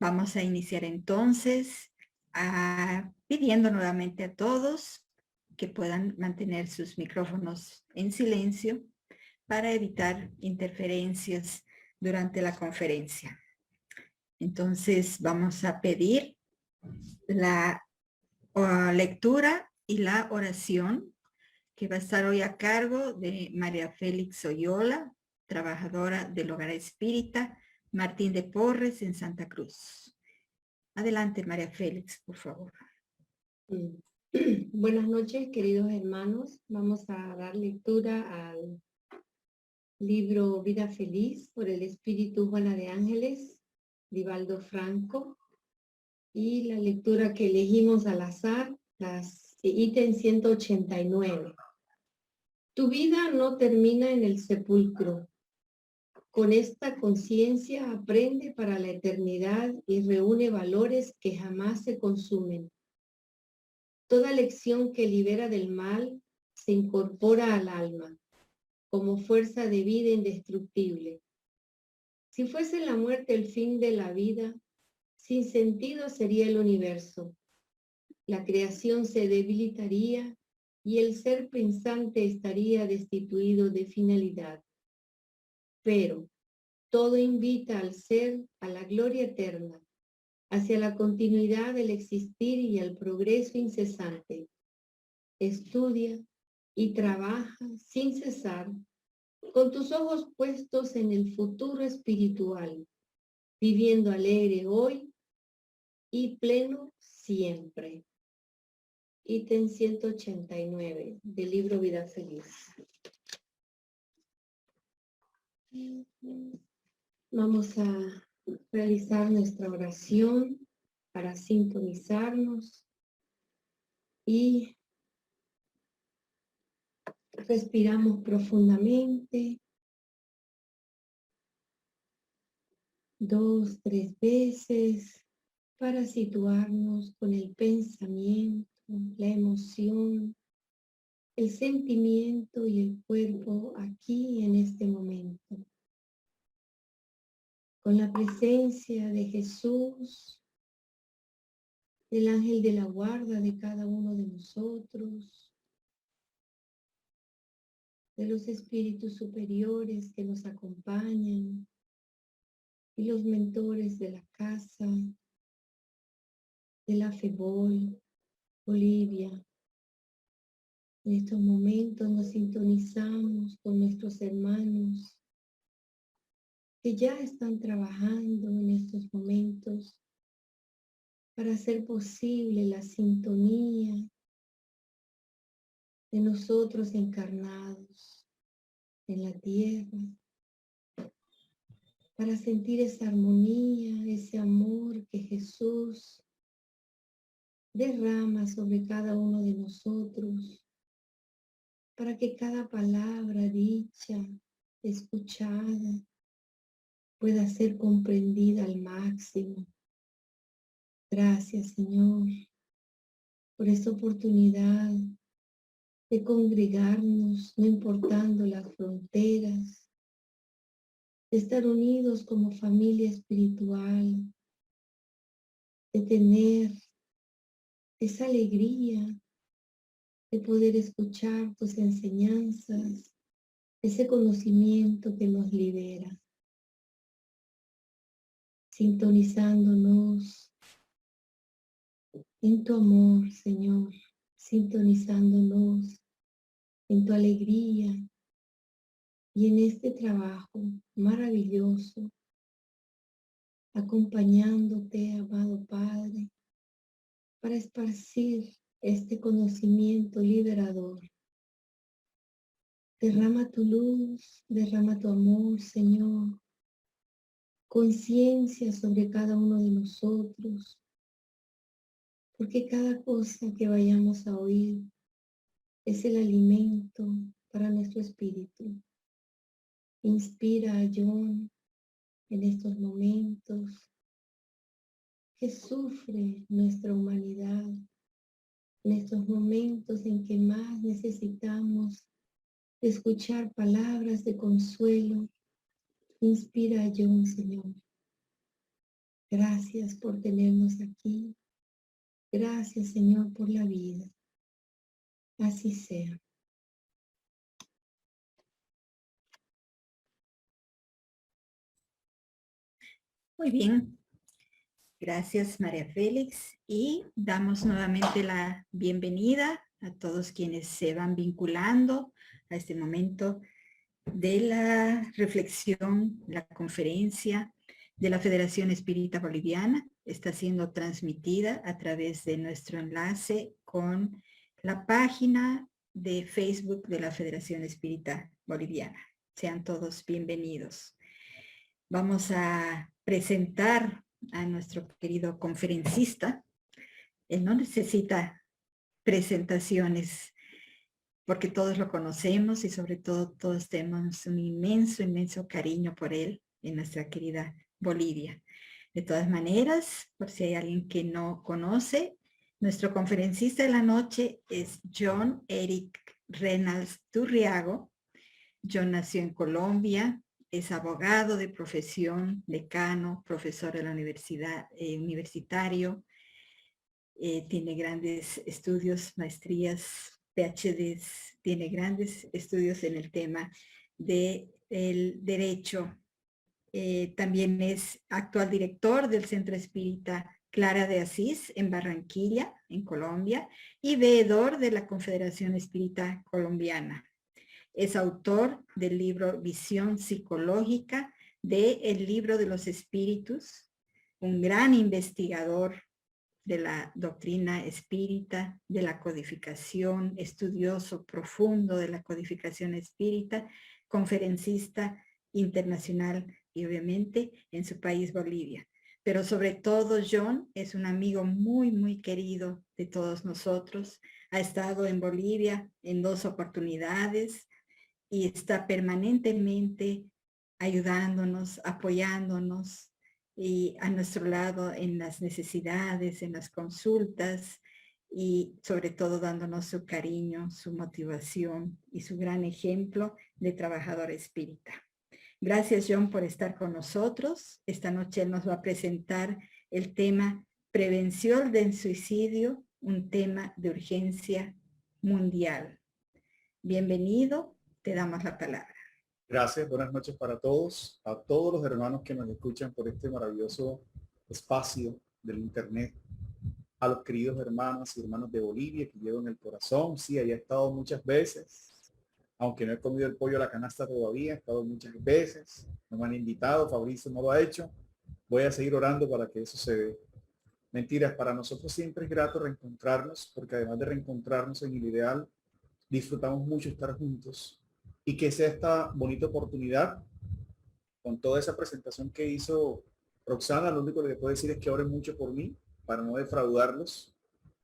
Vamos a iniciar entonces pidiendo nuevamente a todos que puedan mantener sus micrófonos en silencio para evitar interferencias durante la conferencia. Entonces vamos a pedir la lectura y la oración que va a estar hoy a cargo de María Félix Oyola, trabajadora del Hogar Espírita Martín de Porres en Santa Cruz. Adelante, María Félix, por favor. Buenas noches, queridos hermanos. Vamos a dar lectura al libro Vida Feliz por el Espíritu Juana de Ángeles, Divaldo Franco. Y la lectura que elegimos al azar, ítem 189. Tu vida no termina en el sepulcro. Con esta conciencia aprende para la eternidad y reúne valores que jamás se consumen. Toda lección que libera del mal se incorpora al alma como fuerza de vida indestructible. Si fuese la muerte el fin de la vida, sin sentido sería el universo. La creación se debilitaría y el ser pensante estaría destituido de finalidad. Pero todo invita al ser a la gloria eterna, hacia la continuidad del existir y al progreso incesante. Estudia y trabaja sin cesar, con tus ojos puestos en el futuro espiritual, viviendo alegre hoy y pleno siempre. Ítem 189 del libro Vida Feliz. Vamos a realizar nuestra oración para sintonizarnos y respiramos profundamente 2, 3 veces para situarnos con el pensamiento, la emoción, el sentimiento y el cuerpo aquí en este momento. Con la presencia de Jesús, del ángel de la guarda de cada uno de nosotros, de los espíritus superiores que nos acompañan y los mentores de la casa, de la FEBOL, Bolivia. En estos momentos nos sintonizamos con nuestros hermanos que ya están trabajando en estos momentos para hacer posible la sintonía de nosotros encarnados en la tierra, para sentir esa armonía, ese amor que Jesús derrama sobre cada uno de nosotros, para que cada palabra dicha, escuchada, pueda ser comprendida al máximo. Gracias, Señor, por esta oportunidad de congregarnos, no importando las fronteras, de estar unidos como familia espiritual, de tener esa alegría de poder escuchar tus enseñanzas, ese conocimiento que nos libera, sintonizándonos en tu amor, Señor, sintonizándonos en tu alegría y en este trabajo maravilloso, acompañándote, amado Padre, para esparcir este conocimiento liberador. Derrama tu luz, derrama tu amor, Señor, conciencia sobre cada uno de nosotros, porque cada cosa que vayamos a oír es el alimento para nuestro espíritu. Inspira a John en estos momentos que sufre nuestra humanidad, en estos momentos en que más necesitamos escuchar palabras de consuelo. Inspira a John, Señor, Gracias por tenernos aquí. Gracias, Señor, por la vida. Así sea. Muy bien. Gracias, María Félix. Y damos nuevamente la bienvenida a todos quienes se van vinculando a este momento de la reflexión, la conferencia de la Federación Espírita Boliviana. Está siendo transmitida a través de nuestro enlace con la página de Facebook de la Federación Espírita Boliviana. Sean todos bienvenidos. Vamos a presentar a nuestro querido conferencista. Él no necesita presentaciones porque todos lo conocemos y sobre todo todos tenemos un inmenso cariño por él en nuestra querida Bolivia. De todas maneras, por si hay alguien que no conoce, nuestro conferencista de la noche es John Eric Reynolds Turriago. John nació en Colombia, es abogado de profesión, decano, profesor de la universidad, universitario, tiene grandes estudios, maestrías, PhDs, tiene grandes estudios en el tema del derecho. También es actual director del Centro Espírita Clara de Asís en Barranquilla, en Colombia, y veedor de la Confederación Espírita Colombiana. Es autor del libro Visión Psicológica de El Libro de los Espíritus, un gran investigador de la doctrina espírita, de la codificación, estudioso profundo de la codificación espírita, conferencista internacional y obviamente en su país Bolivia. Pero sobre todo John es un amigo muy querido de todos nosotros. Ha estado en Bolivia en 2 oportunidades y está permanentemente ayudándonos, apoyándonos y a nuestro lado en las necesidades, en las consultas y sobre todo dándonos su cariño, su motivación y su gran ejemplo de trabajador espírita. Gracias, John, por estar con nosotros. Esta noche él nos va a presentar el tema Prevención del Suicidio, un tema de urgencia mundial. Bienvenido, te damos la palabra. Gracias, buenas noches para todos, a todos los hermanos que nos escuchan por este maravilloso espacio del internet, a los queridos hermanos y hermanos de Bolivia que llevo en el corazón. Sí, ahí he estado muchas veces, aunque no he comido el pollo a la canasta todavía, he estado muchas veces, no me han invitado, Fabricio no lo ha hecho, voy a seguir orando para que eso se dé. Mentiras, para nosotros siempre es grato reencontrarnos, porque además de reencontrarnos en el ideal, disfrutamos mucho estar juntos. Y que sea esta bonita oportunidad, con toda esa presentación que hizo Roxana, lo único que le puedo decir es que oren mucho por mí, para no defraudarlos,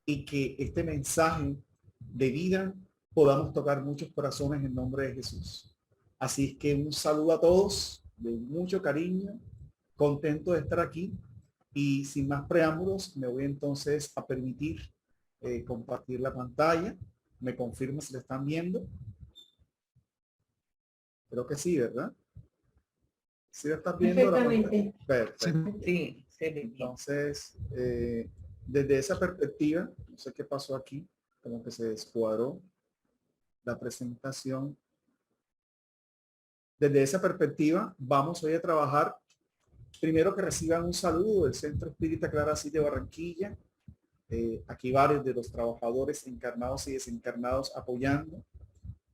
y que este mensaje de vida podamos tocar muchos corazones en nombre de Jesús. Así es que un saludo a todos, de mucho cariño, contento de estar aquí, y sin más preámbulos, me voy entonces a permitir compartir la pantalla. Me confirma si la están viendo. Creo que sí, ¿verdad? ¿Sí lo estás viendo? Perfectamente. Perfecto. Sí, Entonces, desde esa perspectiva, no sé qué pasó aquí, como que se descuadró la presentación. Desde esa perspectiva, vamos hoy a trabajar. Primero que reciban un saludo del Centro Espírita Clara Asís de Barranquilla. Aquí varios de los trabajadores encarnados y desencarnados apoyando.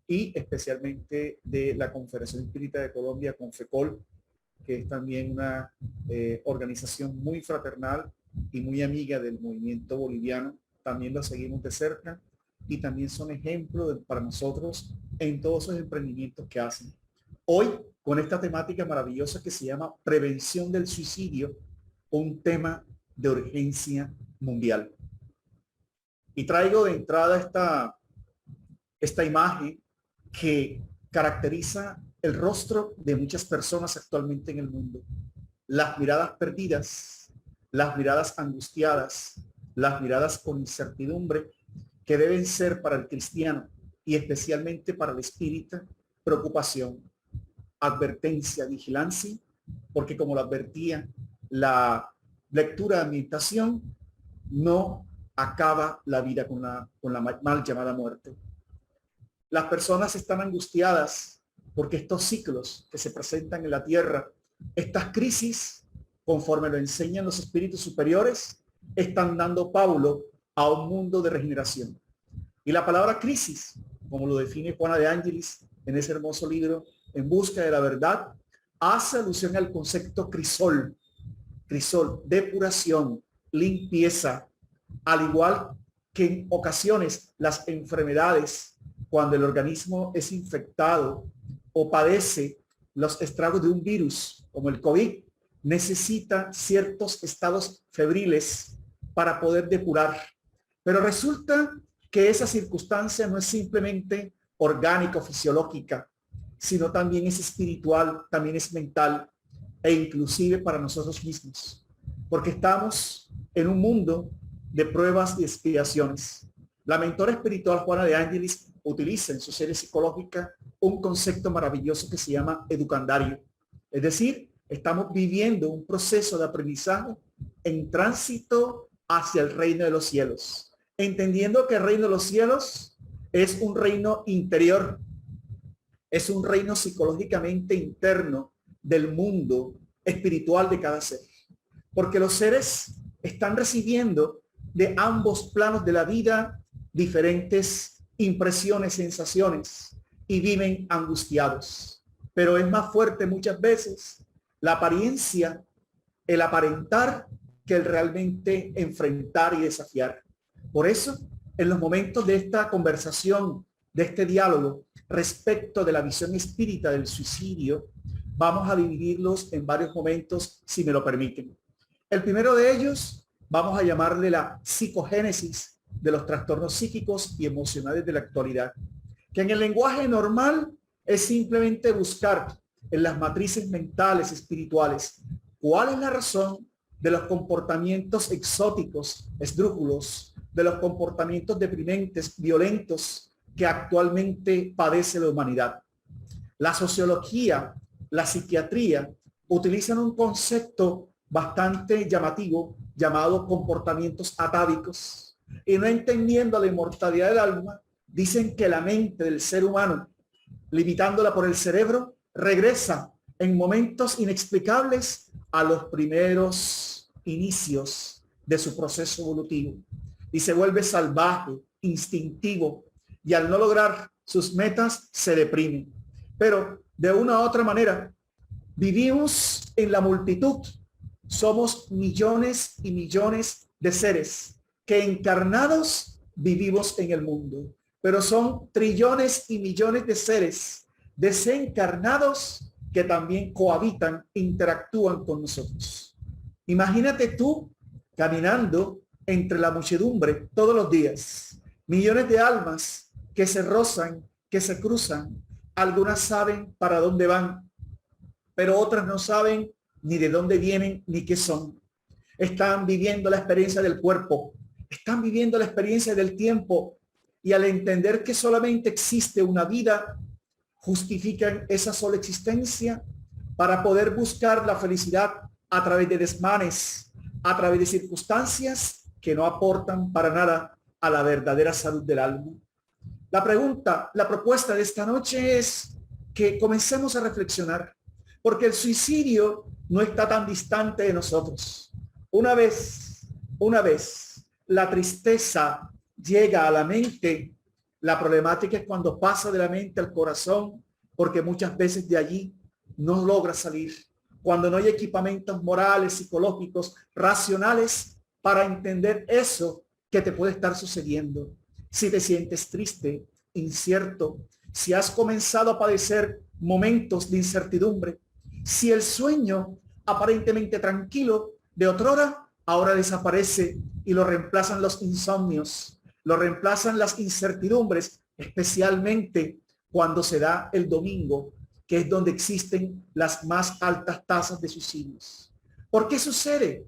Y especialmente de la Confederación Espírita de Colombia, Confecol, que es también una organización muy fraternal y muy amiga del movimiento boliviano. También la seguimos de cerca y también son ejemplo para nosotros en todos esos emprendimientos que hacen. Hoy, con esta temática maravillosa que se llama Prevención del Suicidio, un tema de urgencia mundial. Y traigo de entrada esta imagen que caracteriza el rostro de muchas personas actualmente en el mundo. Las miradas perdidas, las miradas angustiadas, las miradas con incertidumbre, que deben ser para el cristiano y especialmente para el espírita, preocupación, advertencia, vigilancia, porque como lo advertía la lectura de meditación, no acaba la vida con la mal llamada muerte. Las personas están angustiadas porque estos ciclos que se presentan en la tierra, estas crisis, conforme lo enseñan los espíritus superiores, están dando paulo a un mundo de regeneración. Y la palabra crisis, como lo define Juana de Ángelis en ese hermoso libro, En busca de la verdad, hace alusión al concepto crisol, depuración, limpieza, al igual que en ocasiones las enfermedades, cuando el organismo es infectado o padece los estragos de un virus como el COVID, necesita ciertos estados febriles para poder depurar. Pero resulta que esa circunstancia no es simplemente orgánica o fisiológica, sino también es espiritual, también es mental e inclusive para nosotros mismos, porque estamos en un mundo de pruebas y expiaciones. La mentora espiritual Juana de Ángelis utiliza en su serie psicológica un concepto maravilloso que se llama educandario. Es decir, estamos viviendo un proceso de aprendizaje en tránsito hacia el reino de los cielos, entendiendo que el reino de los cielos es un reino interior, es un reino psicológicamente interno del mundo espiritual de cada ser, porque los seres están recibiendo de ambos planos de la vida diferentes impresiones, sensaciones, y viven angustiados. Pero es más fuerte muchas veces la apariencia, el aparentar, que el realmente enfrentar y desafiar. Por eso, en los momentos de esta conversación, de este diálogo respecto de la visión espírita del suicidio, vamos a dividirlos en varios momentos, si me lo permiten. El primero de ellos, vamos a llamarle la psicogénesis de los trastornos psíquicos y emocionales de la actualidad, que en el lenguaje normal es simplemente buscar en las matrices mentales espirituales cuál es la razón de los comportamientos exóticos, esdrújulos, de los comportamientos deprimentes, violentos que actualmente padece la humanidad. La sociología, la psiquiatría utilizan un concepto bastante llamativo llamado comportamientos atávicos, y no entendiendo la inmortalidad del alma, dicen que la mente del ser humano, limitándola por el cerebro, regresa en momentos inexplicables a los primeros inicios de su proceso evolutivo y se vuelve salvaje, instintivo, y al no lograr sus metas se deprime. Pero de una u otra manera vivimos en la multitud, somos millones y millones de seres que encarnados vivimos en el mundo, pero son trillones y millones de seres desencarnados que también cohabitan, interactúan con nosotros. Imagínate tú caminando entre la muchedumbre todos los días, millones de almas que se rozan, que se cruzan. Algunas saben para dónde van, pero otras no saben ni de dónde vienen ni qué son. Están viviendo la experiencia del cuerpo, están viviendo la experiencia del tiempo, y al entender que solamente existe una vida, justifican esa sola existencia para poder buscar la felicidad a través de desmanes, a través de circunstancias que no aportan para nada a la verdadera salud del alma. La propuesta de esta noche es que comencemos a reflexionar, porque el suicidio no está tan distante de nosotros. Una vez la tristeza llega a la mente, la problemática es cuando pasa de la mente al corazón, porque muchas veces de allí no logra salir. Cuando no hay equipamientos morales, psicológicos, racionales para entender eso que te puede estar sucediendo. Si te sientes triste, incierto, si has comenzado a padecer momentos de incertidumbre, si el sueño aparentemente tranquilo de otrora ahora desaparece y lo reemplazan los insomnios, lo reemplazan las incertidumbres, especialmente cuando se da el domingo, que es donde existen las más altas tasas de suicidios. ¿Por qué sucede?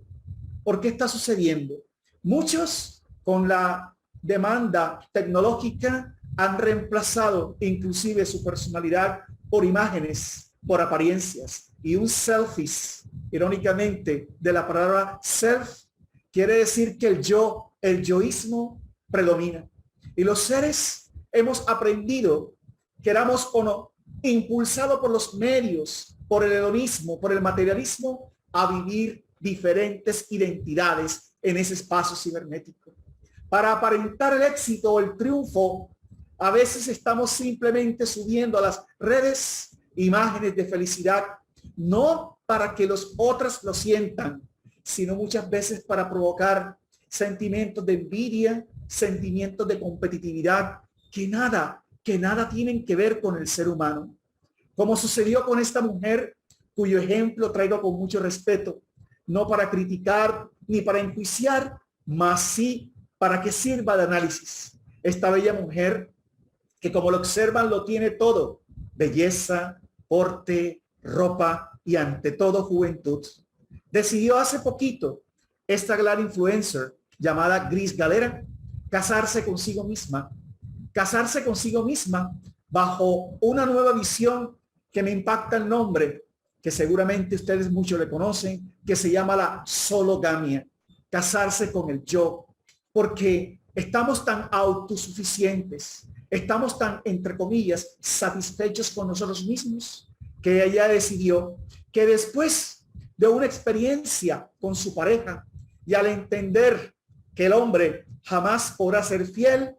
¿Por qué está sucediendo? Muchos con la demanda tecnológica han reemplazado inclusive su personalidad por imágenes, por apariencias, y un selfies irónicamente, de la palabra self, quiere decir que el yo, el yoísmo predomina. Y los seres hemos aprendido, queramos o no, impulsado por los medios, por el hedonismo, por el materialismo, a vivir diferentes identidades en ese espacio cibernético. Para aparentar el éxito o el triunfo, a veces estamos simplemente subiendo a las redes imágenes de felicidad, no para que los otros lo sientan, sino muchas veces para provocar sentimientos de envidia, sentimientos de competitividad, que nada tienen que ver con el ser humano. Como sucedió con esta mujer, cuyo ejemplo traigo con mucho respeto, no para criticar ni para enjuiciar, mas sí para que sirva de análisis. Esta bella mujer, que como lo observan lo tiene todo, belleza, porte, ropa y ante todo juventud, decidió hace poquito esta gran influencer llamada Gris Galera casarse consigo misma bajo una nueva visión que me impacta el nombre, que seguramente ustedes muchos le conocen, que se llama la sologamia, casarse con el yo, porque estamos tan autosuficientes, estamos tan, entre comillas, satisfechos con nosotros mismos, que ella decidió que después de una experiencia con su pareja y al entender que el hombre jamás podrá ser fiel,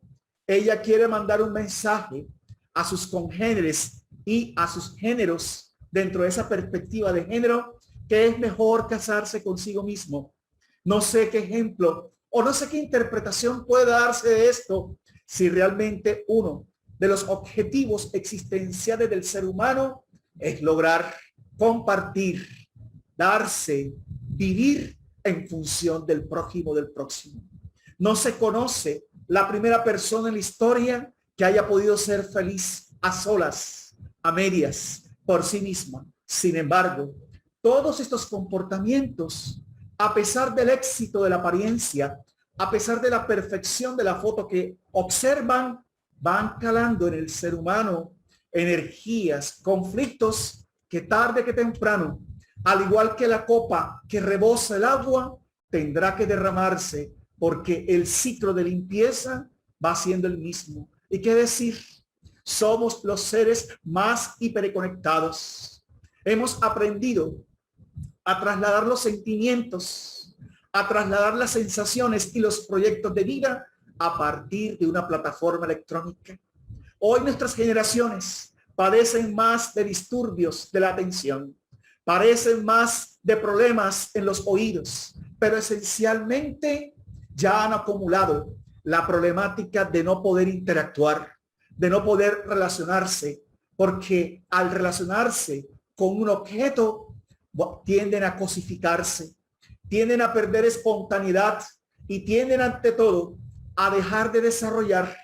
ella quiere mandar un mensaje a sus congéneres y a sus géneros dentro de esa perspectiva de género, que es mejor casarse consigo mismo. No sé qué ejemplo o no sé qué interpretación puede darse de esto, si realmente uno de los objetivos existenciales del ser humano es lograr compartir, darse, vivir en función del prójimo, del próximo. No se conoce la primera persona en la historia que haya podido ser feliz a solas, a medias, por sí misma. Sin embargo, todos estos comportamientos, a pesar del éxito de la apariencia, a pesar de la perfección de la foto que observan, van calando en el ser humano energías, conflictos que tarde que temprano, al igual que la copa que rebosa el agua, tendrá que derramarse, porque el ciclo de limpieza va siendo el mismo. ¿Y qué decir? Somos los seres más hiperconectados. Hemos aprendido a trasladar los sentimientos, a trasladar las sensaciones y los proyectos de vida a partir de una plataforma electrónica. Hoy nuestras generaciones padecen más de disturbios de la atención, padecen más de problemas en los oídos, pero esencialmente ya han acumulado la problemática de no poder interactuar, de no poder relacionarse, porque al relacionarse con un objeto tienden a cosificarse, tienden a perder espontaneidad y tienden ante todo a dejar de desarrollar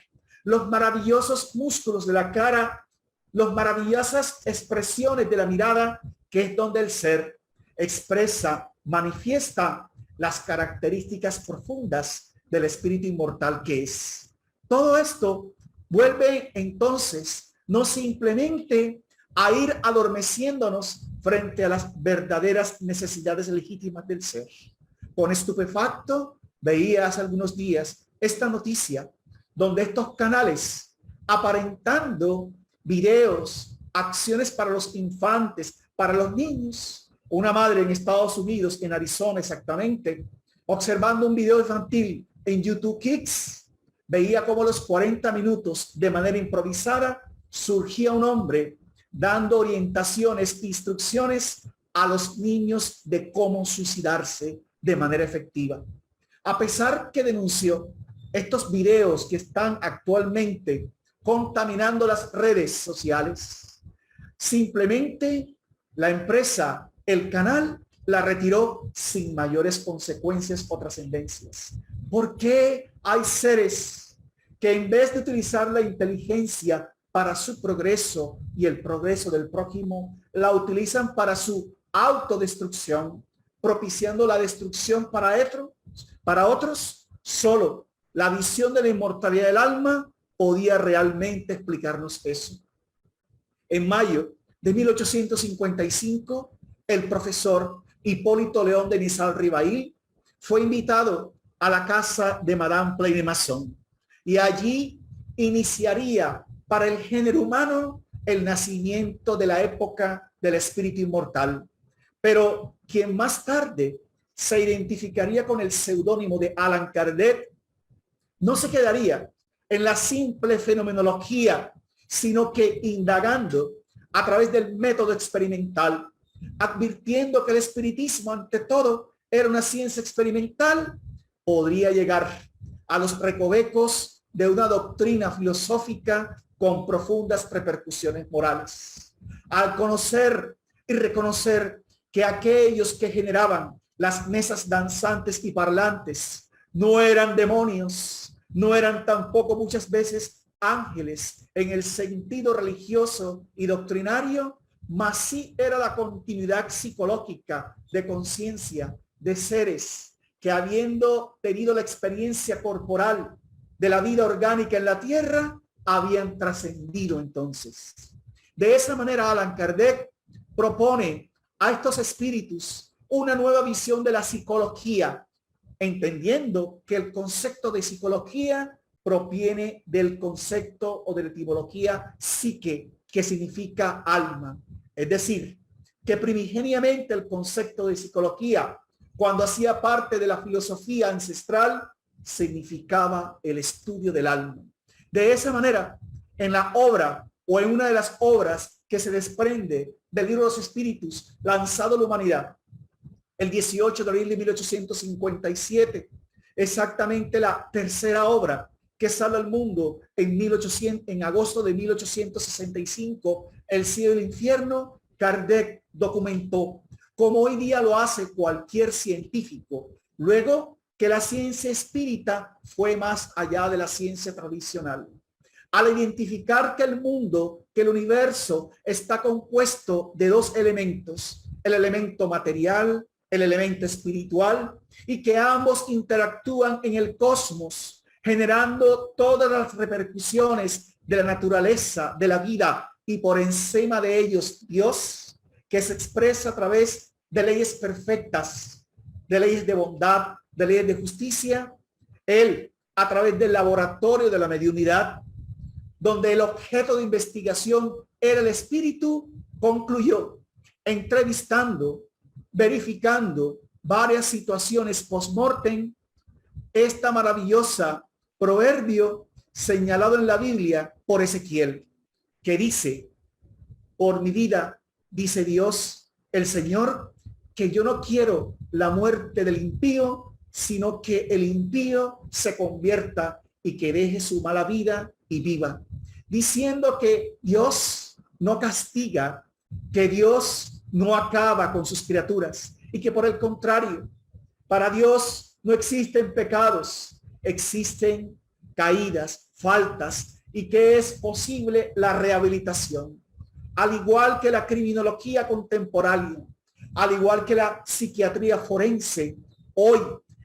los maravillosos músculos de la cara, las maravillosas expresiones de la mirada, que es donde el ser expresa, manifiesta las características profundas del espíritu inmortal que es. Todo esto vuelve entonces no simplemente a ir adormeciéndonos frente a las verdaderas necesidades legítimas del ser. Con estupefacto veía hace algunos días esta noticia donde estos canales, aparentando videos, acciones para los infantes, para los niños, una madre en Estados Unidos, en Arizona exactamente, observando un video infantil en YouTube Kids, veía como a los 40 minutos de manera improvisada surgía un hombre dando orientaciones, instrucciones a los niños de cómo suicidarse de manera efectiva. A pesar que denunció estos videos que están actualmente contaminando las redes sociales, simplemente la empresa, el canal, la retiró sin mayores consecuencias o trascendencias. ¿Por qué hay seres que en vez de utilizar la inteligencia para su progreso y el progreso del prójimo, la utilizan para su autodestrucción, propiciando la destrucción para otros? Solo la visión de la inmortalidad del alma podía realmente explicarnos eso. En mayo de 1855, el profesor Hipólito León de Nizal-Ribail, fue invitado a la casa de Madame Pleine-Masson y allí iniciaría para el género humano el nacimiento de la época del espíritu inmortal. Pero quien más tarde se identificaría con el seudónimo de Allan Kardec, no se quedaría en la simple fenomenología, sino que indagando a través del método experimental, advirtiendo que el espiritismo ante todo era una ciencia experimental, podría llegar a los recovecos de una doctrina filosófica con profundas repercusiones morales. Al conocer y reconocer que aquellos que generaban las mesas danzantes y parlantes no eran demonios, no eran tampoco muchas veces ángeles en el sentido religioso y doctrinario, mas sí era la continuidad psicológica de conciencia de seres que, habiendo tenido la experiencia corporal de la vida orgánica en la tierra, habían trascendido entonces. De esa manera, Allan Kardec propone a estos espíritus una nueva visión de la psicología, entendiendo que el concepto de psicología proviene del concepto o de la etimología psique, que significa alma. Es decir, que primigeniamente el concepto de psicología, cuando hacía parte de la filosofía ancestral, significaba el estudio del alma. De esa manera, en la obra o en una de las obras que se desprende del libro de los espíritus lanzado a la humanidad, el 18 de abril de 1857, exactamente la tercera obra que sale al mundo en agosto de 1865, El cielo y el infierno, Kardec documentó, como hoy día lo hace cualquier científico, luego que la ciencia espírita fue más allá de la ciencia tradicional. Al identificar que el mundo, que el universo está compuesto de dos elementos, el elemento material, el elemento espiritual, y que ambos interactúan en el cosmos, generando todas las repercusiones de la naturaleza, de la vida, y por encima de ellos Dios, que se expresa a través de leyes perfectas, de leyes de bondad, de leyes de justicia. Él, a través del laboratorio de la mediunidad, donde el objeto de investigación era el espíritu, concluyó, entrevistando, verificando varias situaciones post-mortem, esta maravillosa proverbio señalado en la Biblia por Ezequiel, que dice: por mi vida, dice Dios, el Señor, que yo no quiero la muerte del impío, sino que el impío se convierta y que deje su mala vida y viva. Diciendo que Dios no castiga, que Dios no acaba con sus criaturas y que por el contrario, para Dios no existen pecados, existen caídas, faltas, y que es posible la rehabilitación. Al igual que la criminología contemporánea, al igual que la psiquiatría forense, hoy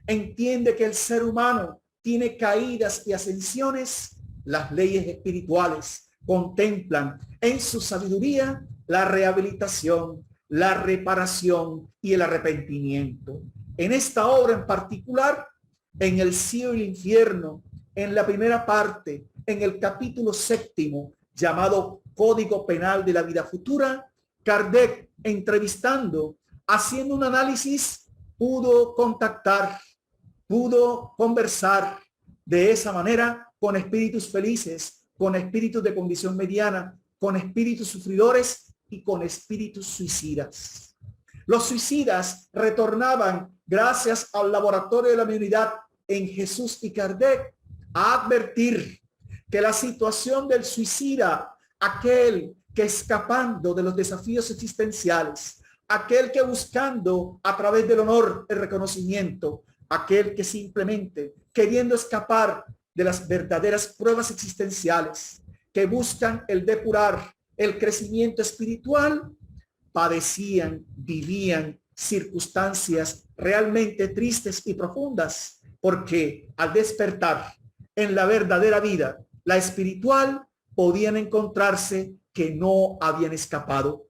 entiende que el ser humano tiene caídas y ascensiones. Las leyes espirituales contemplan en su sabiduría la rehabilitación, la reparación y el arrepentimiento. En esta obra en particular, en El cielo y el infierno, en la primera parte, en el capítulo 7, llamado Código Penal de la Vida Futura, Kardec, entrevistando, haciendo un análisis, pudo contactar, pudo conversar de esa manera con espíritus felices, con espíritus de condición mediana, con espíritus sufridores y con espíritus suicidas. Los suicidas retornaban, gracias al laboratorio de la mediunidad en Jesús y Kardec, a advertir que la situación del suicida, aquel que escapando de los desafíos existenciales, aquel que buscando a través del honor el reconocimiento, aquel que simplemente queriendo escapar de las verdaderas pruebas existenciales, que buscan el depurar el crecimiento espiritual, padecían, vivían circunstancias realmente tristes y profundas, porque al despertar en la verdadera vida, la espiritual, podían encontrarse que no habían escapado,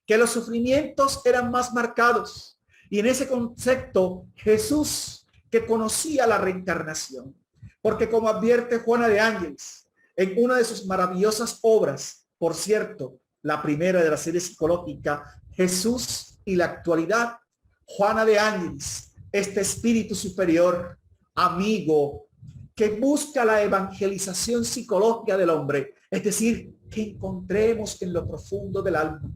que los sufrimientos eran más marcados, Y en ese concepto, Jesús, que conocía la reencarnación, porque como advierte Juana de Ángeles, en una de sus maravillosas obras, por cierto, la primera de la serie psicológica, Jesús y la actualidad, Juana de Ángeles, este espíritu superior, amigo, que busca la evangelización psicológica del hombre, es decir, que encontremos en lo profundo del alma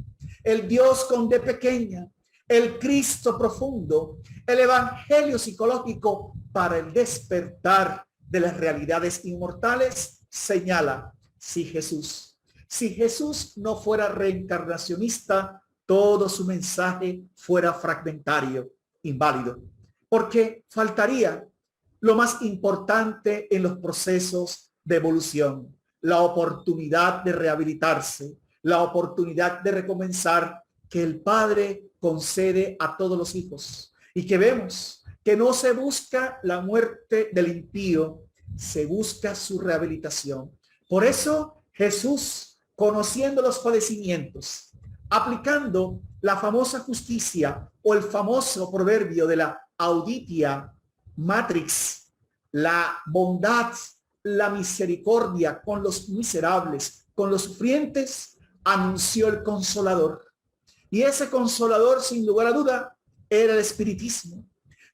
el Dios con D pequeña, el Cristo profundo, el evangelio psicológico para el despertar de las realidades inmortales, señala, si Jesús no fuera reencarnacionista, todo su mensaje fuera fragmentario, inválido, porque faltaría lo más importante en los procesos de evolución, la oportunidad de rehabilitarse, la oportunidad de recomenzar que el Padre concede a todos los hijos, y que vemos que no se busca la muerte del impío, se busca su rehabilitación. Por eso Jesús, conociendo los padecimientos, aplicando la famosa justicia o el famoso proverbio de la auditia matrix, la bondad, la misericordia con los miserables, con los sufrientes, anunció el Consolador. Y ese Consolador, sin lugar a duda, era el espiritismo,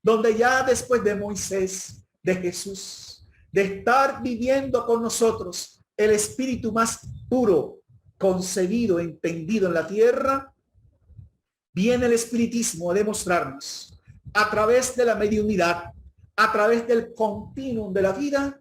donde ya después de Moisés, de Jesús, de estar viviendo con nosotros el espíritu más puro, concebido, entendido en la tierra, viene el espiritismo a demostrarnos a través de la mediunidad, a través del continuum de la vida,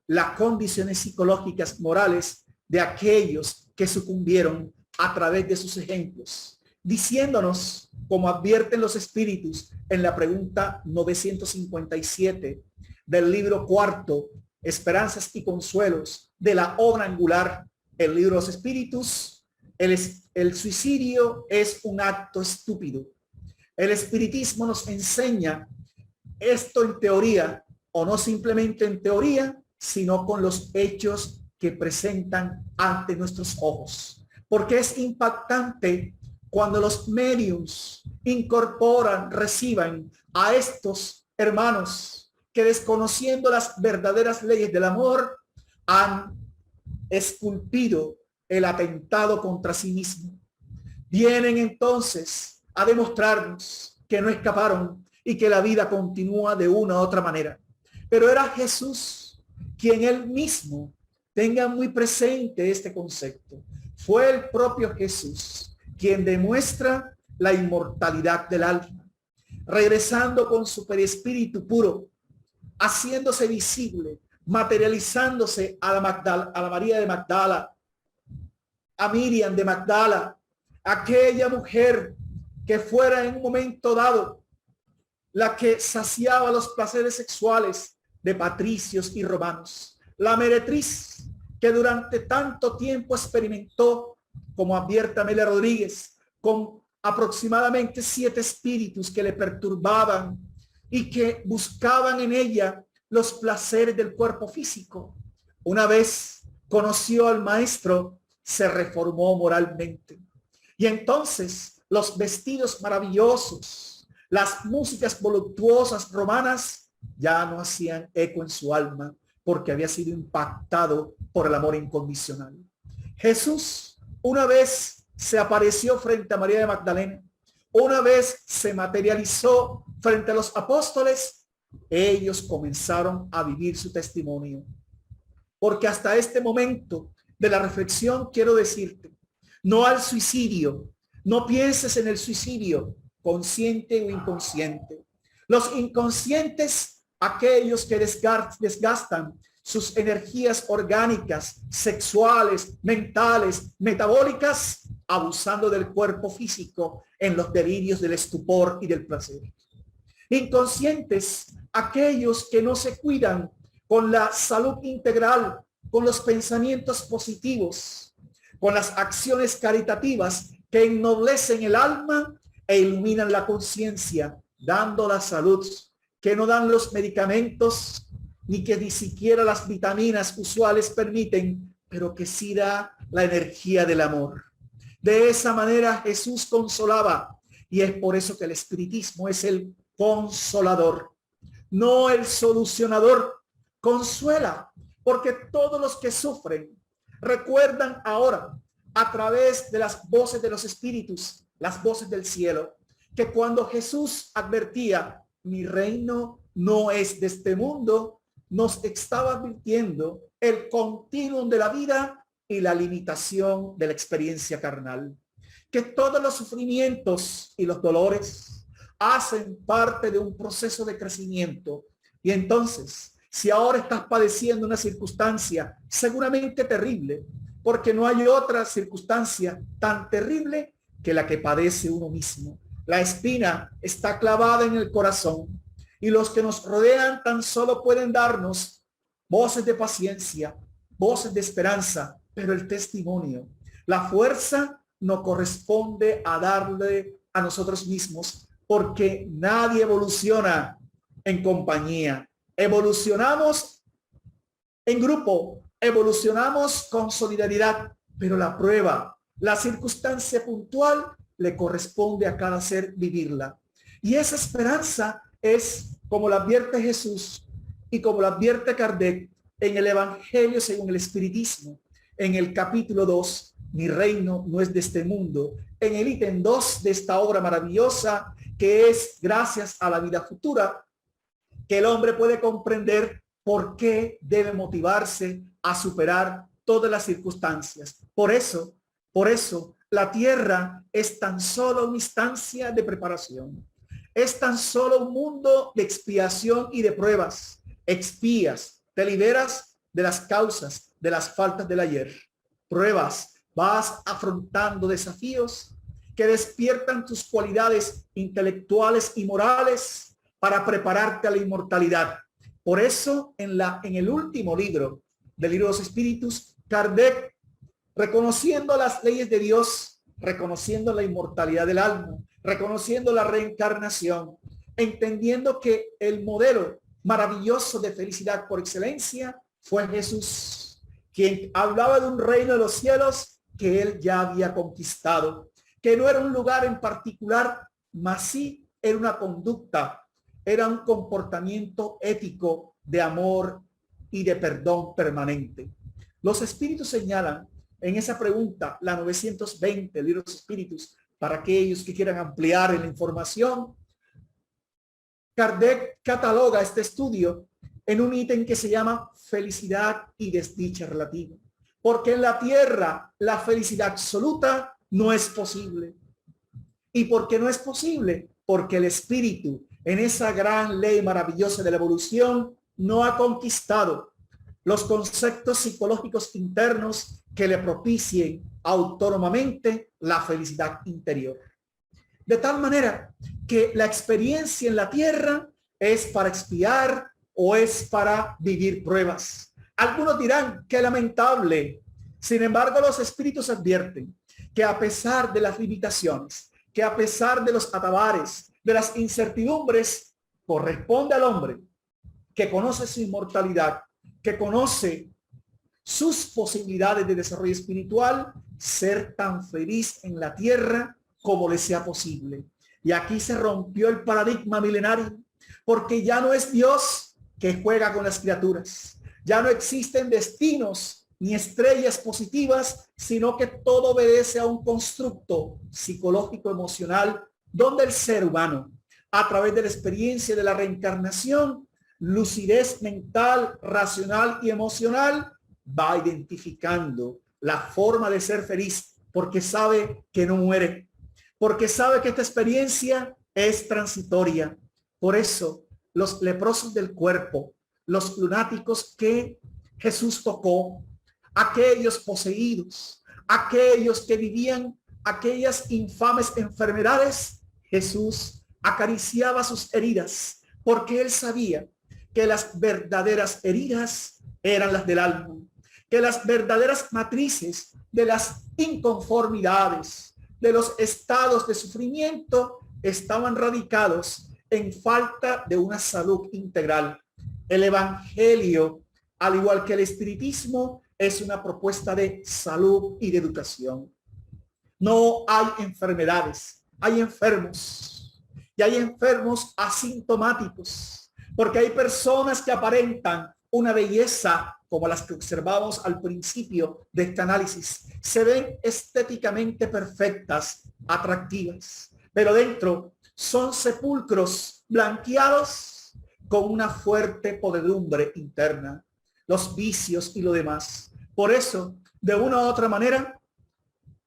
las condiciones psicológicas morales de aquellos que sucumbieron a través de sus ejemplos, diciéndonos, como advierten los espíritus en la pregunta 957 del libro cuarto, Esperanzas y Consuelos, de la obra angular, el libro de los espíritus, el suicidio es un acto estúpido. El espiritismo nos enseña esto en teoría, o no simplemente en teoría, sino con los hechos que presentan ante nuestros ojos. Porque es impactante cuando los mediums incorporan, reciban a estos hermanos que, desconociendo las verdaderas leyes del amor, han esculpido el atentado contra sí mismo. Vienen entonces a demostrarnos que no escaparon y que la vida continúa de una u otra manera. Pero era Jesús quien él mismo, tenga muy presente este concepto, fue el propio Jesús quien demuestra la inmortalidad del alma, regresando con su perispíritu puro, haciéndose visible, materializándose a la María de Magdala, a Miriam de Magdala, aquella mujer que fuera en un momento dado la que saciaba los placeres sexuales de patricios y romanos, la meretriz que durante tanto tiempo experimentó, como advierte Amelia Rodríguez, con aproximadamente 7 espíritus que le perturbaban y que buscaban en ella los placeres del cuerpo físico. Una vez conoció al maestro, se reformó moralmente. Y entonces los vestidos maravillosos, las músicas voluptuosas romanas ya no hacían eco en su alma, porque había sido impactado por el amor incondicional. Jesús una vez se apareció frente a María de Magdalena, una vez se materializó frente a los apóstoles. Ellos comenzaron a vivir su testimonio, porque hasta este momento de la reflexión quiero decirte, no al suicidio, no pienses en el suicidio, consciente o inconsciente. Los inconscientes, aquellos que desgastan sus energías orgánicas, sexuales, mentales, metabólicas, abusando del cuerpo físico en los delirios del estupor y del placer. Inconscientes, aquellos que no se cuidan con la salud integral, con los pensamientos positivos, con las acciones caritativas que ennoblecen el alma e iluminan la conciencia, dando la salud, que no dan los medicamentos, ni que ni siquiera las vitaminas usuales permiten, pero que sí da la energía del amor. De esa manera Jesús consolaba Y es por eso que el espiritismo es el consolador, no el solucionador. Consuela, porque todos los que sufren recuerdan ahora a través de las voces de los espíritus, las voces del cielo, que cuando Jesús advertía, mi reino no es de este mundo, nos estaba advirtiendo el continuum de la vida y la limitación de la experiencia carnal. Que todos los sufrimientos y los dolores hacen parte de un proceso de crecimiento. Y entonces, si ahora estás padeciendo una circunstancia seguramente terrible, porque no hay otra circunstancia tan terrible que la que padece uno mismo. La espina está clavada en el corazón y los que nos rodean tan solo pueden darnos voces de paciencia, voces de esperanza, pero el testimonio, la fuerza no corresponde a darle a nosotros mismos, porque nadie evoluciona en compañía. Evolucionamos en grupo, evolucionamos con solidaridad, pero la prueba, la circunstancia puntual le corresponde a cada ser vivirla. Y esa esperanza es, como la advierte Jesús y como la advierte Kardec en el Evangelio según el Espiritismo, en el capítulo 2, mi reino no es de este mundo, en el ítem 2 de esta obra maravillosa, que es gracias a la vida futura, que el hombre puede comprender por qué debe motivarse a superar todas las circunstancias. Por eso, la tierra es tan solo una instancia de preparación. Es tan solo un mundo de expiación y de pruebas. Expías, te liberas de las causas, de las faltas del ayer. Pruebas, vas afrontando desafíos que despiertan tus cualidades intelectuales y morales para prepararte a la inmortalidad. Por eso, en el último libro del libro de los espíritus, Kardec, reconociendo las leyes de Dios, reconociendo la inmortalidad del alma, reconociendo la reencarnación, entendiendo que el modelo maravilloso de felicidad por excelencia fue Jesús, quien hablaba de un reino de los cielos que él ya había conquistado, que no era un lugar en particular, mas sí era una conducta, era un comportamiento ético de amor y de perdón permanente. Los espíritus señalan en esa pregunta, la 920, el libro de los espíritus, para aquellos que quieran ampliar en la información. Kardec cataloga este estudio en un ítem que se llama felicidad y desdicha relativa. Porque en la tierra la felicidad absoluta no es posible. ¿Y por qué no es posible? Porque el espíritu, en esa gran ley maravillosa de la evolución, no ha conquistado los conceptos psicológicos internos que le propicien autónomamente la felicidad interior. De tal manera que la experiencia en la tierra es para expiar o es para vivir pruebas. Algunos dirán que lamentable. Sin embargo, los espíritus advierten que a pesar de las limitaciones, que a pesar de los atabares, de las incertidumbres, corresponde al hombre que conoce su inmortalidad, que conoce sus posibilidades de desarrollo espiritual, ser tan feliz en la tierra como le sea posible. Y aquí se rompió el paradigma milenario, porque ya no es Dios que juega con las criaturas. Ya no existen destinos ni estrellas positivas, sino que todo obedece a un constructo psicológico emocional, donde el ser humano, a través de la experiencia de la reencarnación, lucidez mental, racional y emocional, va identificando la forma de ser feliz, porque sabe que no muere, porque sabe que esta experiencia es transitoria. Por eso, los leprosos del cuerpo, los lunáticos que Jesús tocó, aquellos poseídos, aquellos que vivían aquellas infames enfermedades, Jesús acariciaba sus heridas, porque él sabía que las verdaderas heridas eran las del alma, que las verdaderas matrices de las inconformidades, de los estados de sufrimiento, estaban radicados en falta de una salud integral. El evangelio, al igual que el espiritismo, es una propuesta de salud y de educación. No hay enfermedades, hay enfermos y hay enfermos asintomáticos, porque hay personas que aparentan una belleza como las que observamos al principio de este análisis. Se ven estéticamente perfectas, atractivas, pero dentro son sepulcros blanqueados con una fuerte podredumbre interna, los vicios y lo demás. Por eso, de una u otra manera,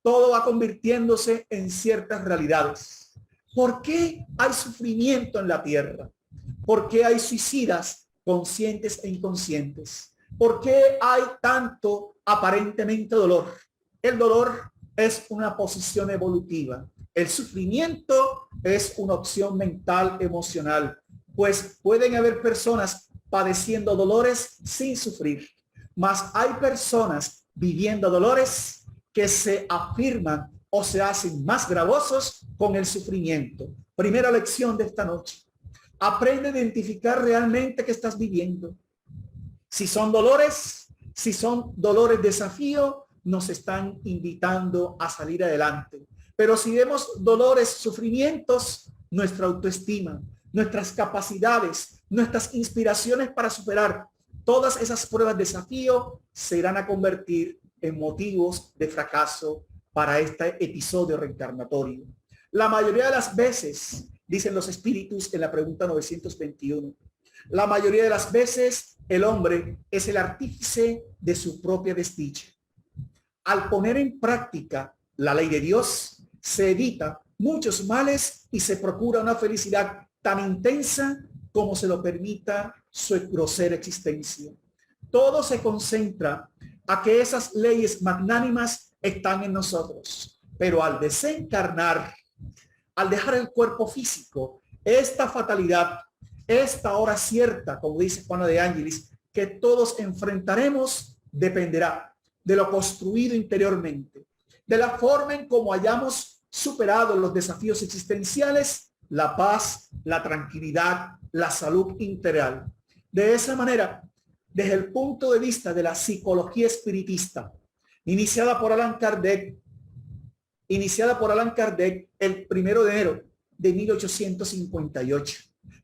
todo va convirtiéndose en ciertas realidades. ¿Por qué hay sufrimiento en la tierra? ¿Por qué hay suicidas conscientes e inconscientes? ¿Por qué hay tanto aparentemente dolor? El dolor es una posición evolutiva. El sufrimiento es una opción mental, emocional, pues pueden haber personas padeciendo dolores sin sufrir, mas hay personas viviendo dolores que se afirman o se hacen más gravosos con el sufrimiento. Primera lección de esta noche. Aprende a identificar realmente qué estás viviendo. Si son dolores desafío, nos están invitando a salir adelante. Pero si vemos dolores, sufrimientos, nuestra autoestima, nuestras capacidades, nuestras inspiraciones para superar todas esas pruebas de desafío se irán a convertir en motivos de fracaso para este episodio reencarnatorio. La mayoría de las veces, dicen los espíritus en la pregunta 921, la mayoría de las veces el hombre es el artífice de su propia desdicha. Al poner en práctica la ley de Dios, se evita muchos males y se procura una felicidad tan intensa como se lo permita su grosera existencia. Todo se concentra a que esas leyes magnánimas están en nosotros, pero al desencarnar, al dejar el cuerpo físico, esta fatalidad, esta hora cierta, como dice Juana de Ángelis, que todos enfrentaremos, dependerá de lo construido interiormente, de la forma en cómo hayamos superado los desafíos existenciales, la paz, la tranquilidad, la salud integral. De esa manera, desde el punto de vista de la psicología espiritista, iniciada por Allan Kardec el 1 de enero de 1858,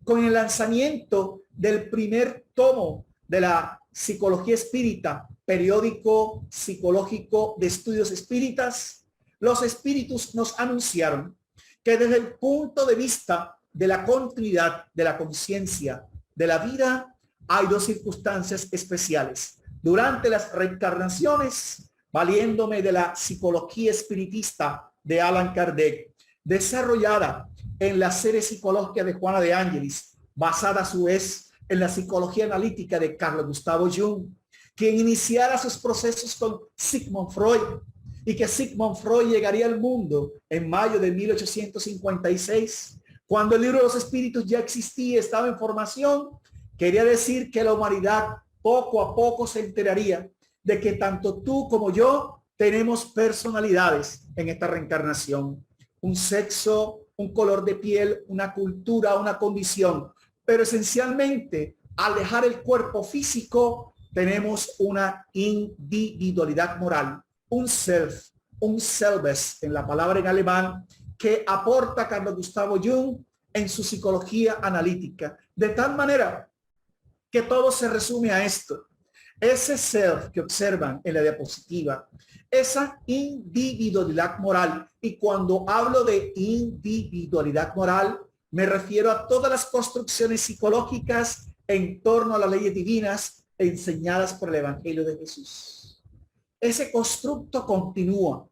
con el lanzamiento del primer tomo de la psicología espírita, periódico psicológico de estudios espíritas, los espíritus nos anunciaron que desde el punto de vista de la continuidad de la conciencia de la vida, hay dos circunstancias especiales. Durante las reencarnaciones, valiéndome de la psicología espiritista de Allan Kardec, desarrollada en la serie psicológica de Juana de Ángelis, basada a su vez en la psicología analítica de Carl Gustav Jung, quien iniciara sus procesos con Sigmund Freud, y que Sigmund Freud llegaría al mundo en mayo de 1856, cuando el libro de los espíritus ya existía, estaba en formación. Quería decir que la humanidad poco a poco se enteraría de que tanto tú como yo tenemos personalidades en esta reencarnación, un sexo, un color de piel, una cultura, una condición, pero esencialmente al dejar el cuerpo físico tenemos una individualidad moral, un self, un selbst en la palabra en alemán, que aporta Carl Gustav Jung en su psicología analítica, de tal manera que todo se resume a esto. Ese self que observan en la diapositiva, esa individualidad moral, y cuando hablo de individualidad moral, me refiero a todas las construcciones psicológicas en torno a las leyes divinas enseñadas por el Evangelio de Jesús. Ese constructo continúa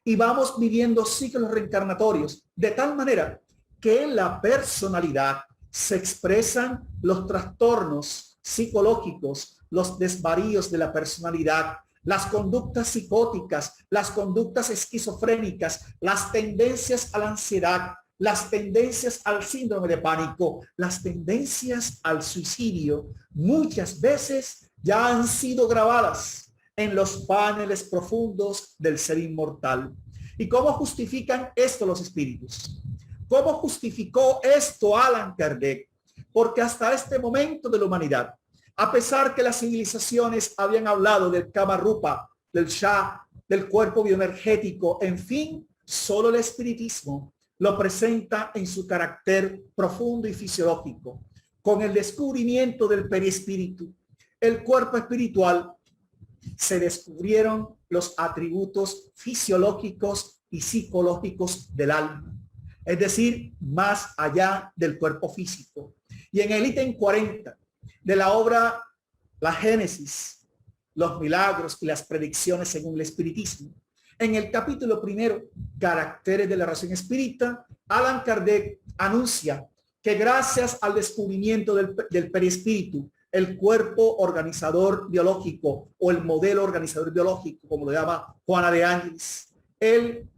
y vamos viviendo ciclos reencarnatorios de tal manera que en la personalidad se expresan los trastornos psicológicos, los desvaríos de la personalidad, las conductas psicóticas, las conductas esquizofrénicas, las tendencias a la ansiedad, las tendencias al síndrome de pánico, las tendencias al suicidio, muchas veces ya han sido grabadas en los paneles profundos del ser inmortal. ¿Y cómo justifican esto los espíritus? ¿Cómo justificó esto Allan Kardec? Porque hasta este momento de la humanidad, a pesar que las civilizaciones habían hablado del Kama Rupa, del Sha, del cuerpo bioenergético, en fin, solo el espiritismo lo presenta en su carácter profundo y fisiológico. Con el descubrimiento del perispíritu, el cuerpo espiritual, se descubrieron los atributos fisiológicos y psicológicos del alma, es decir, más allá del cuerpo físico. Y en el ítem 40 de la obra La Génesis, los milagros y las predicciones según el espiritismo, en el capítulo primero, caracteres de la razón espírita, Allan Kardec anuncia que gracias al descubrimiento del perispíritu, el cuerpo organizador biológico o el modelo organizador biológico, como lo llama Juana de Ángeles, el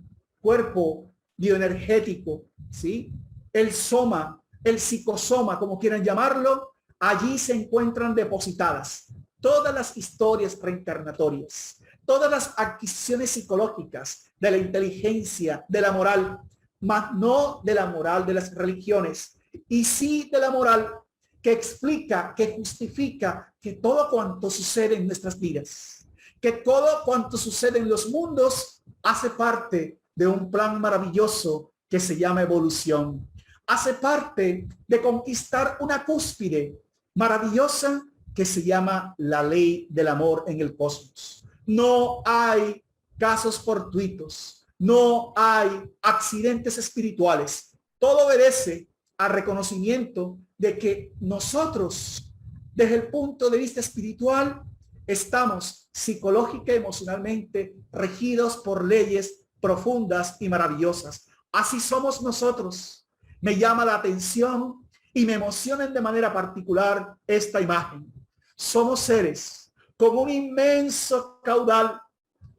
cuerpo bioenergético, ¿sí? El soma, el psicosoma, como quieran llamarlo, allí se encuentran depositadas todas las historias reencarnatorias, todas las adquisiciones psicológicas de la inteligencia, de la moral, mas no de la moral de las religiones, y sí de la moral que explica, que justifica que todo cuanto sucede en nuestras vidas, que todo cuanto sucede en los mundos hace parte de un plan maravilloso que se llama evolución. Hace parte de conquistar una cúspide maravillosa que se llama la ley del amor en el cosmos. No hay casos fortuitos, no hay accidentes espirituales. Todo obedece al reconocimiento de que nosotros, desde el punto de vista espiritual, estamos psicológica y emocionalmente regidos por leyes profundas y maravillosas. Así somos nosotros. Me llama la atención y me emociona de manera particular esta imagen. Somos seres con un inmenso caudal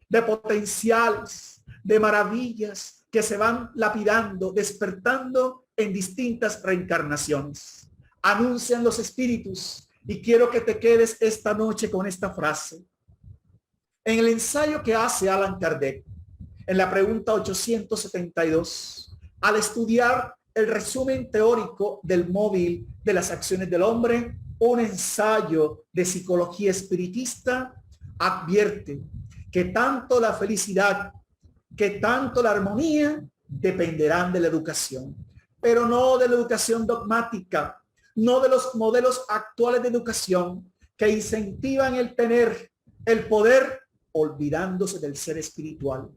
de potenciales, de maravillas que se van lapidando, despertando en distintas reencarnaciones. Anuncian los espíritus, y quiero que te quedes esta noche con esta frase. En el ensayo que hace Allan Kardec, en la pregunta 872, al estudiar el resumen teórico del móvil de las acciones del hombre, un ensayo de psicología espiritista, advierte que tanto la felicidad, que tanto la armonía dependerán de la educación, pero no de la educación dogmática, no de los modelos actuales de educación que incentivan el tener el poder olvidándose del ser espiritual.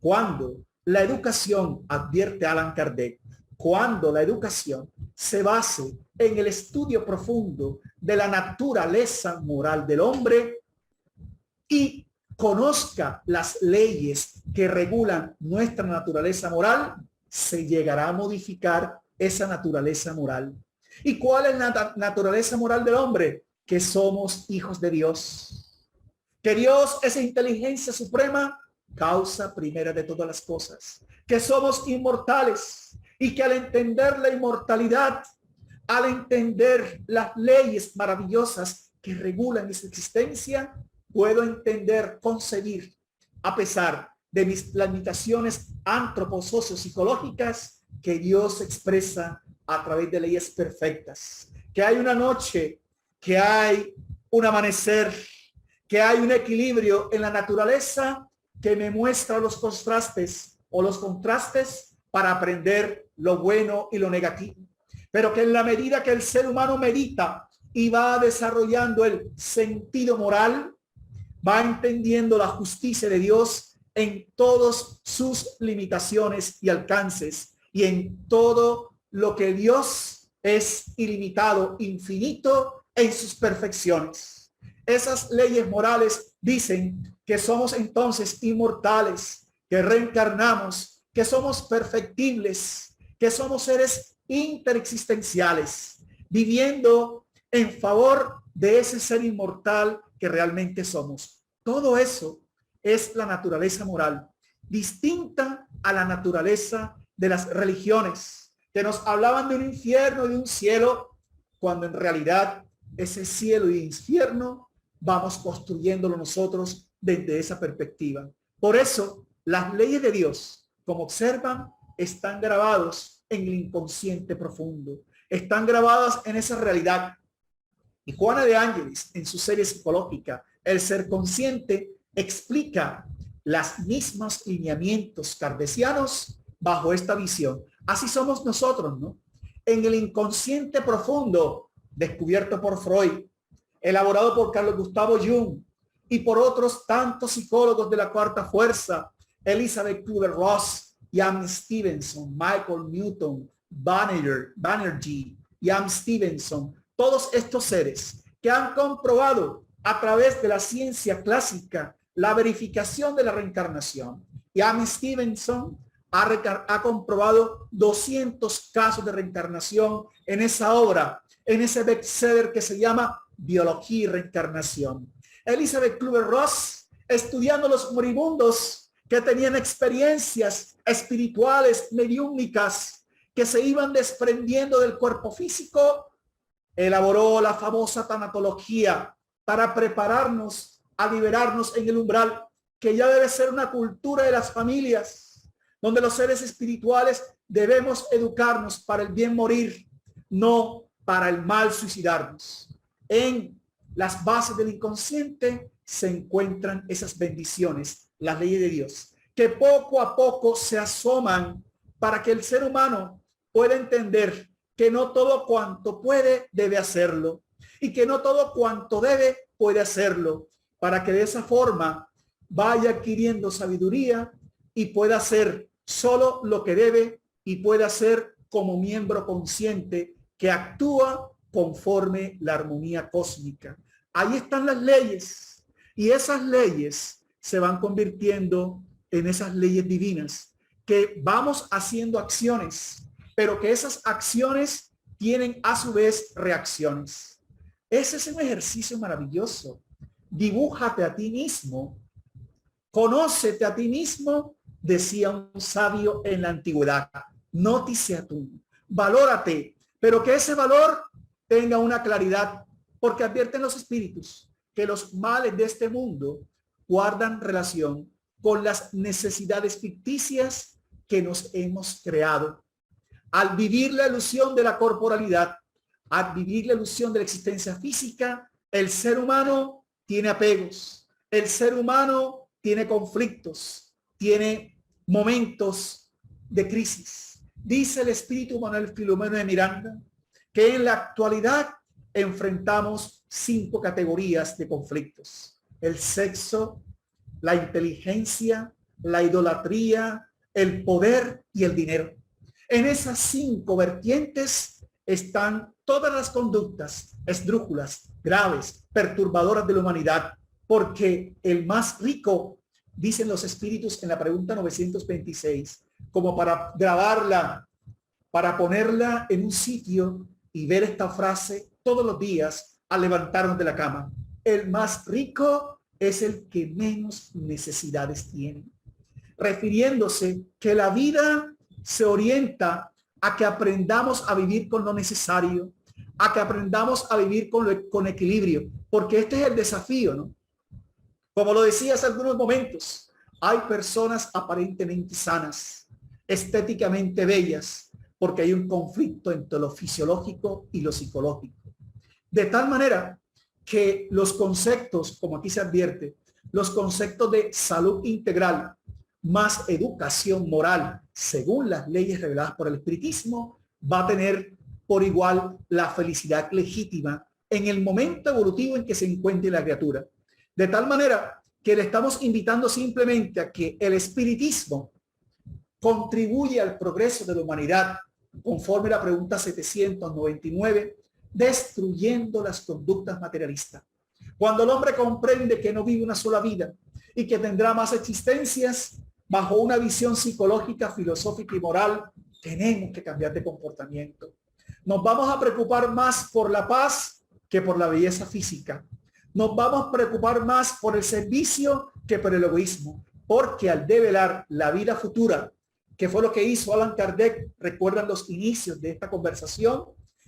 Cuando la educación, advierte Allan Kardec, cuando la educación se base en el estudio profundo de la naturaleza moral del hombre y conozca las leyes que regulan nuestra naturaleza moral, se llegará a modificar esa naturaleza moral. ¿Y cuál es la naturaleza moral del hombre? Que somos hijos de Dios. Que Dios es inteligencia suprema, causa primera de todas las cosas. Que somos inmortales y que al entender la inmortalidad, al entender las leyes maravillosas que regulan esa existencia, puedo entender, concebir, a pesar de mis limitaciones antroposociopsicológicas, que Dios expresa a través de leyes perfectas, que hay una noche, que hay un amanecer, que hay un equilibrio en la naturaleza que me muestra los contrastes para aprender lo bueno y lo negativo. Pero que en la medida que el ser humano medita y va desarrollando el sentido moral, va entendiendo la justicia de Dios en todas sus limitaciones y alcances y en todo lo que Dios es ilimitado, infinito en sus perfecciones. Esas leyes morales dicen que somos entonces inmortales, que reencarnamos, que somos perfectibles, que somos seres interexistenciales, viviendo en favor de ese ser inmortal que realmente somos. Todo eso es la naturaleza moral, distinta a la naturaleza de las religiones, que nos hablaban de un infierno y de un cielo, cuando en realidad ese cielo y infierno vamos construyéndolo nosotros desde esa perspectiva. Por eso, las leyes de Dios, como observan, están grabados en el inconsciente profundo, están grabadas en esa realidad. Y Juana de Ángeles, en su serie psicológica, El ser consciente, explica los mismos lineamientos kardecianos bajo esta visión. Así somos nosotros, ¿no? En el inconsciente profundo, descubierto por Freud, elaborado por Carlos Gustavo Jung y por otros tantos psicólogos de la cuarta fuerza, Elizabeth Kubler-Ross, Ian Stevenson, Michael Newton, Banerjee, Ian Stevenson, todos estos seres que han comprobado a través de la ciencia clásica la verificación de la reencarnación. Ian Stevenson ha comprobado 200 casos de reencarnación en esa obra, en ese bestseller que se llama Biología y Reencarnación. Elizabeth Kubler-Ross, estudiando los moribundos que tenían experiencias espirituales mediúmnicas que se iban desprendiendo del cuerpo físico, elaboró la famosa tanatología para prepararnos a liberarnos en el umbral, que ya debe ser una cultura de las familias, donde los seres espirituales debemos educarnos para el bien morir, no para el mal suicidarnos. En las bases del inconsciente se encuentran esas bendiciones, las leyes de Dios, que poco a poco se asoman para que el ser humano pueda entender que no todo cuanto puede debe hacerlo y que no todo cuanto debe puede hacerlo, para que de esa forma vaya adquiriendo sabiduría y pueda hacer solo lo que debe y pueda ser como miembro consciente que actúa conforme la armonía cósmica. Ahí están las leyes y esas leyes se van convirtiendo en esas leyes divinas que vamos haciendo acciones, pero que esas acciones tienen a su vez reacciones. Ese es un ejercicio maravilloso. Dibújate a ti mismo, conócete a ti mismo, decía un sabio en la antigüedad. Nótice a tú, valórate, pero que ese valor tenga una claridad, porque advierten los espíritus que los males de este mundo guardan relación con las necesidades ficticias que nos hemos creado. Al vivir la ilusión de la corporalidad, al vivir la ilusión de la existencia física, el ser humano tiene apegos, el ser humano tiene conflictos, tiene momentos de crisis. Dice el espíritu Manuel Filomeno de Miranda que en la actualidad enfrentamos 5 categorías de conflictos: el sexo, la inteligencia, la idolatría, el poder y el dinero. En esas 5 vertientes están todas las conductas esdrújulas, graves, perturbadoras de la humanidad, porque el más rico, dicen los espíritus en la pregunta 926, como para grabarla, para ponerla en un sitio y ver esta frase todos los días al levantarnos de la cama: el más rico es el que menos necesidades tiene, refiriéndose que la vida se orienta a que aprendamos a vivir con lo necesario, a que aprendamos a vivir con equilibrio, porque este es el desafío, ¿no? Como lo decía hace algunos momentos, hay personas aparentemente sanas, estéticamente bellas, porque hay un conflicto entre lo fisiológico y lo psicológico. De tal manera que los conceptos, como aquí se advierte, los conceptos de salud integral más educación moral, según las leyes reveladas por el espiritismo, va a tener por igual la felicidad legítima en el momento evolutivo en que se encuentre la criatura. De tal manera que le estamos invitando simplemente a que el espiritismo contribuye al progreso de la humanidad, conforme la pregunta 799, destruyendo las conductas materialistas. Cuando el hombre comprende que no vive una sola vida y que tendrá más existencias, bajo una visión psicológica, filosófica y moral, tenemos que cambiar de comportamiento. Nos vamos a preocupar más por la paz que por la belleza física. Nos vamos a preocupar más por el servicio que por el egoísmo, porque al develar la vida futura, que fue lo que hizo Allan Kardec, recuerdan los inicios de esta conversación,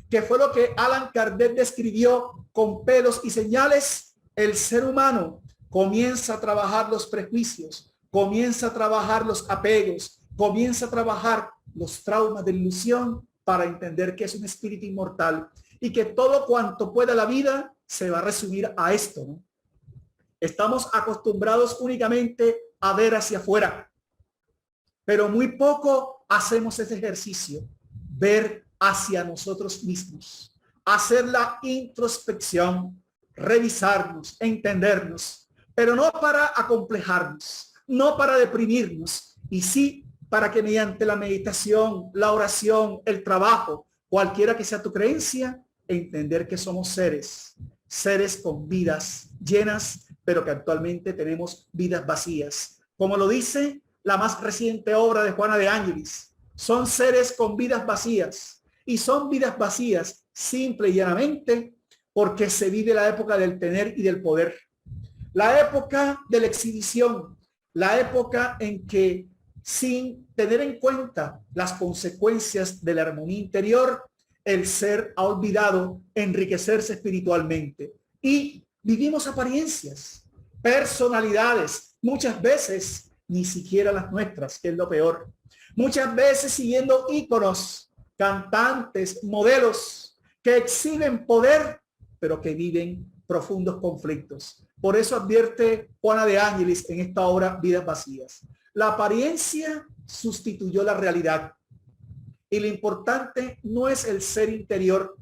que fue lo que Allan Kardec describió con pelos y señales, el ser humano comienza a trabajar los prejuicios, comienza a trabajar los apegos, comienza a trabajar los traumas de ilusión para entender que es un espíritu inmortal y que todo cuanto pueda la vida se va a resumir a esto, ¿no? Estamos acostumbrados únicamente a ver hacia afuera, pero muy poco hacemos ese ejercicio, ver hacia nosotros mismos, hacer la introspección, revisarnos, entendernos, pero no para acomplejarnos, no para deprimirnos, y sí para que mediante la meditación, la oración, el trabajo, cualquiera que sea tu creencia, entender que somos seres con vidas llenas, pero que actualmente tenemos vidas vacías. Como lo dice la más reciente obra de Juana de Ángelis, son seres con vidas vacías, y son vidas vacías simple y llanamente porque se vive la época del tener y del poder, la época de la exhibición, la época en que, sin tener en cuenta las consecuencias de la armonía interior, el ser ha olvidado enriquecerse espiritualmente, y vivimos apariencias, personalidades, muchas veces ni siquiera las nuestras, que es lo peor, muchas veces siguiendo íconos, cantantes, modelos que exhiben poder, pero que viven profundos conflictos. Por eso advierte Juana de Ángelis en esta obra Vidas Vacías: la apariencia sustituyó la realidad, y lo importante no es el ser interior,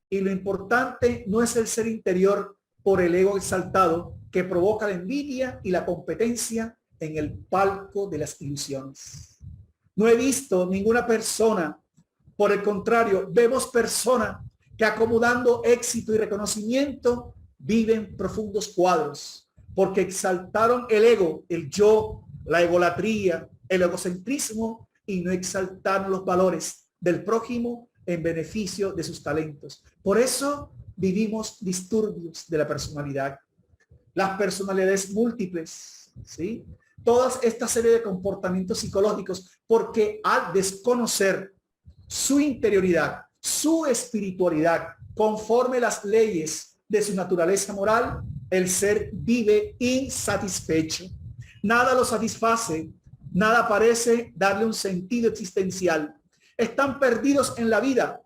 y lo importante no es el ser interior por el ego exaltado que provoca la envidia y la competencia en el palco de las ilusiones. No he visto ninguna persona, por el contrario, vemos personas que, acomodando éxito y reconocimiento, viven profundos cuadros, porque exaltaron el ego, el yo, la egolatría, el egocentrismo, y no exaltaron los valores del prójimo en beneficio de sus talentos. Por eso vivimos disturbios de la personalidad, las personalidades múltiples, ¿sí? Toda esta serie de comportamientos psicológicos, porque al desconocer su interioridad, su espiritualidad, conforme las leyes de su naturaleza moral, el ser vive insatisfecho. Nada lo satisface, nada parece darle un sentido existencial. Están perdidos en la vida,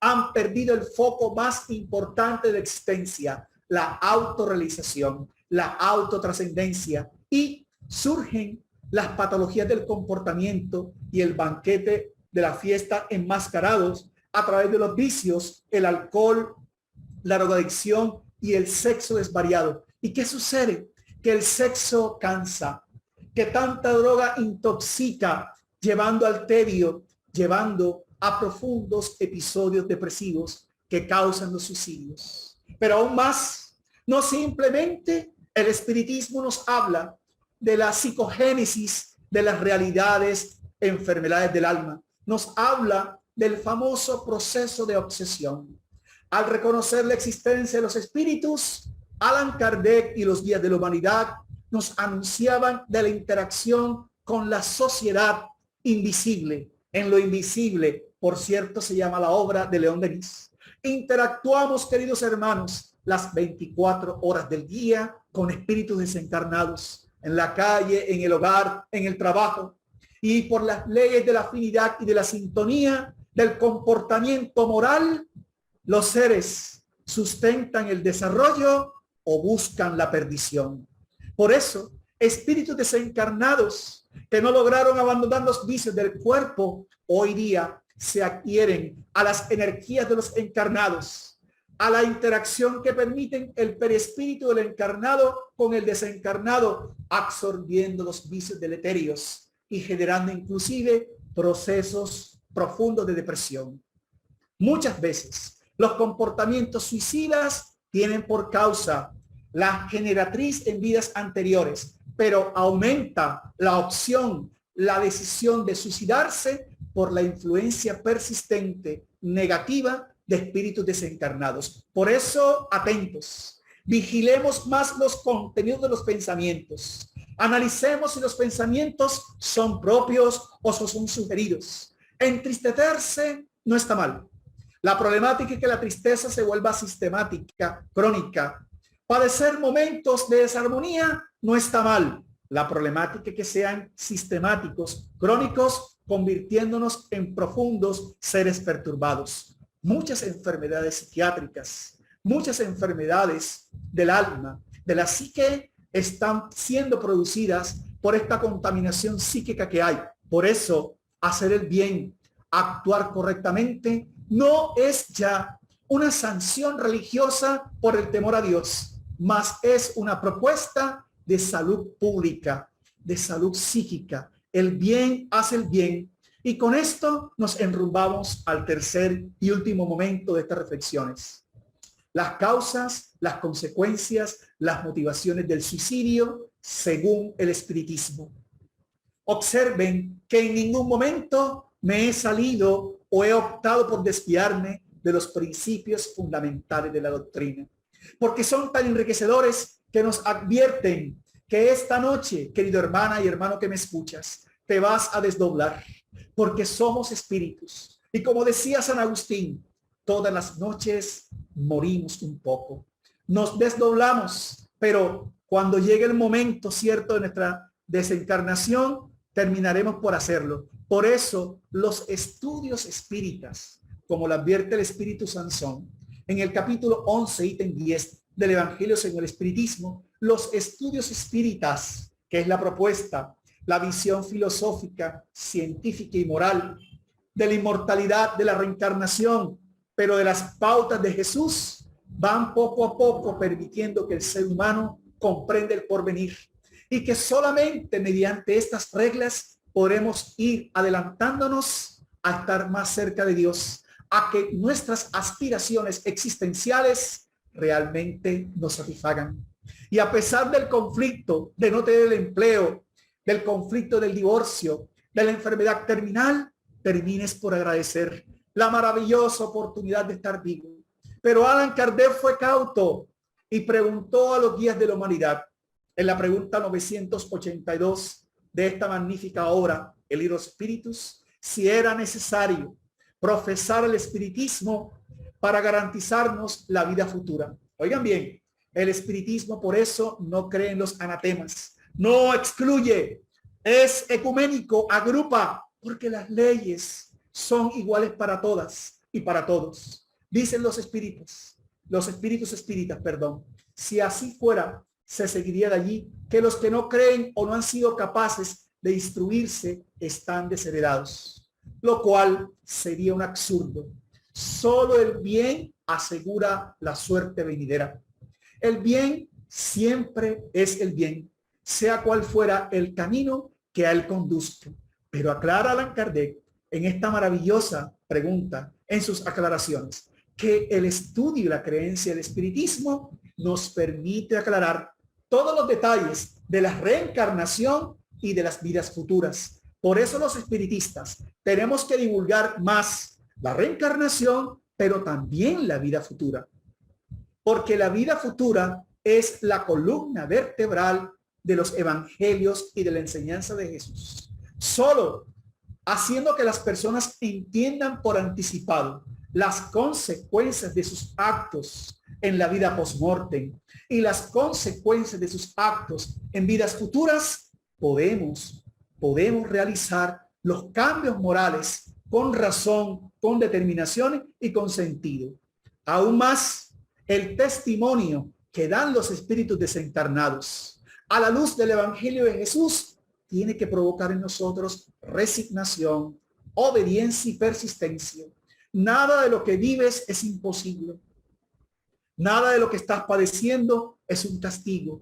han perdido el foco más importante de la existencia, la autorrealización, la autotrascendencia, y surgen las patologías del comportamiento y el banquete de la fiesta enmascarados a través de los vicios, el alcohol, la drogadicción y el sexo desvariado. ¿Y qué sucede? Que el sexo cansa, que tanta droga intoxica, llevando al tedio, llevando a profundos episodios depresivos que causan los suicidios. Pero aún más, no simplemente el espiritismo nos habla de la psicogénesis de las realidades, enfermedades del alma, nos habla del famoso proceso de obsesión. Al reconocer la existencia de los espíritus, Allan Kardec y los guías de la humanidad nos anunciaban de la interacción con la sociedad invisible. En lo invisible, por cierto, se llama la obra de León Denis. Interactuamos, queridos hermanos, las 24 horas del día con espíritus desencarnados, en la calle, en el hogar, en el trabajo, y por las leyes de la afinidad y de la sintonía del comportamiento moral, los seres sustentan el desarrollo o buscan la perdición. Por eso, espíritus desencarnados que no lograron abandonar los vicios del cuerpo, hoy día se adhieren a las energías de los encarnados, a la interacción que permiten el perispíritu del encarnado con el desencarnado, absorbiendo los vicios deleterios y generando inclusive procesos profundos de depresión. Muchas veces los comportamientos suicidas tienen por causa la generatriz en vidas anteriores, pero aumenta la opción, la decisión de suicidarse por la influencia persistente negativa de espíritus desencarnados. Por eso, atentos, vigilemos más los contenidos de los pensamientos. Analicemos si los pensamientos son propios o son sugeridos. Entristecerse no está mal. La problemática es que la tristeza se vuelva sistemática, crónica. Padecer momentos de desarmonía no está mal. La problemática es que sean sistemáticos, crónicos, convirtiéndonos en profundos seres perturbados. Muchas enfermedades psiquiátricas, muchas enfermedades del alma, de la psique, están siendo producidas por esta contaminación psíquica que hay. Por eso, hacer el bien, actuar correctamente, no es ya una sanción religiosa por el temor a Dios, mas es una propuesta de salud pública, de salud psíquica. El bien hace el bien. Y con esto nos enrumbamos al tercer y último momento de estas reflexiones. Las causas, las consecuencias, las motivaciones del suicidio según el espiritismo. Observen que en ningún momento me he salido o he optado por desviarme de los principios fundamentales de la doctrina, porque son tan enriquecedores que nos advierten que esta noche, querido hermana y hermano que me escuchas, te vas a desdoblar, porque somos espíritus. Y como decía San Agustín, todas las noches morimos un poco, nos desdoblamos, pero cuando llegue el momento cierto de nuestra desencarnación, terminaremos por hacerlo. Por eso los estudios espíritas, como lo advierte el Espíritu Sansón, en el capítulo 11, ítem 10 del Evangelio según el Espiritismo, los estudios espíritas, que es la propuesta, la visión filosófica, científica y moral de la inmortalidad, de la reencarnación, pero de las pautas de Jesús, van poco a poco permitiendo que el ser humano comprenda el porvenir y que solamente mediante estas reglas podremos ir adelantándonos a estar más cerca de Dios, a que nuestras aspiraciones existenciales realmente nos satisfagan. Y a pesar del conflicto de no tener el empleo, del conflicto del divorcio, de la enfermedad terminal, termines por agradecer la maravillosa oportunidad de estar vivo. Pero Allan Kardec fue cauto y preguntó a los guías de la humanidad, en la pregunta 982 de esta magnífica obra, el libro Spiritus, si era necesario profesar el espiritismo para garantizarnos la vida futura. Oigan bien, el espiritismo por eso no cree en los anatemas, no excluye, es ecuménico, agrupa, porque las leyes son iguales para todas y para todos. Dicen los espíritus espíritas, perdón. Si así fuera, se seguiría de allí que los que no creen o no han sido capaces de instruirse están desheredados, lo cual sería un absurdo. Solo el bien asegura la suerte venidera. El bien siempre es el bien, sea cual fuera el camino que a él conduzca. Pero aclara Allan Kardec en esta maravillosa pregunta, en sus aclaraciones, que el estudio y la creencia del espiritismo nos permite aclarar todos los detalles de la reencarnación y de las vidas futuras. Por eso los espiritistas tenemos que divulgar más la reencarnación, pero también la vida futura. Porque la vida futura es la columna vertebral de los evangelios y de la enseñanza de Jesús. Solo haciendo que las personas entiendan por anticipado las consecuencias de sus actos en la vida post-mortem y las consecuencias de sus actos en vidas futuras, podemos realizar los cambios morales con razón, con determinación y con sentido. Aún más, el testimonio que dan los espíritus desencarnados a la luz del Evangelio de Jesús tiene que provocar en nosotros resignación, obediencia y persistencia. Nada de lo que vives es imposible. Nada de lo que estás padeciendo es un castigo.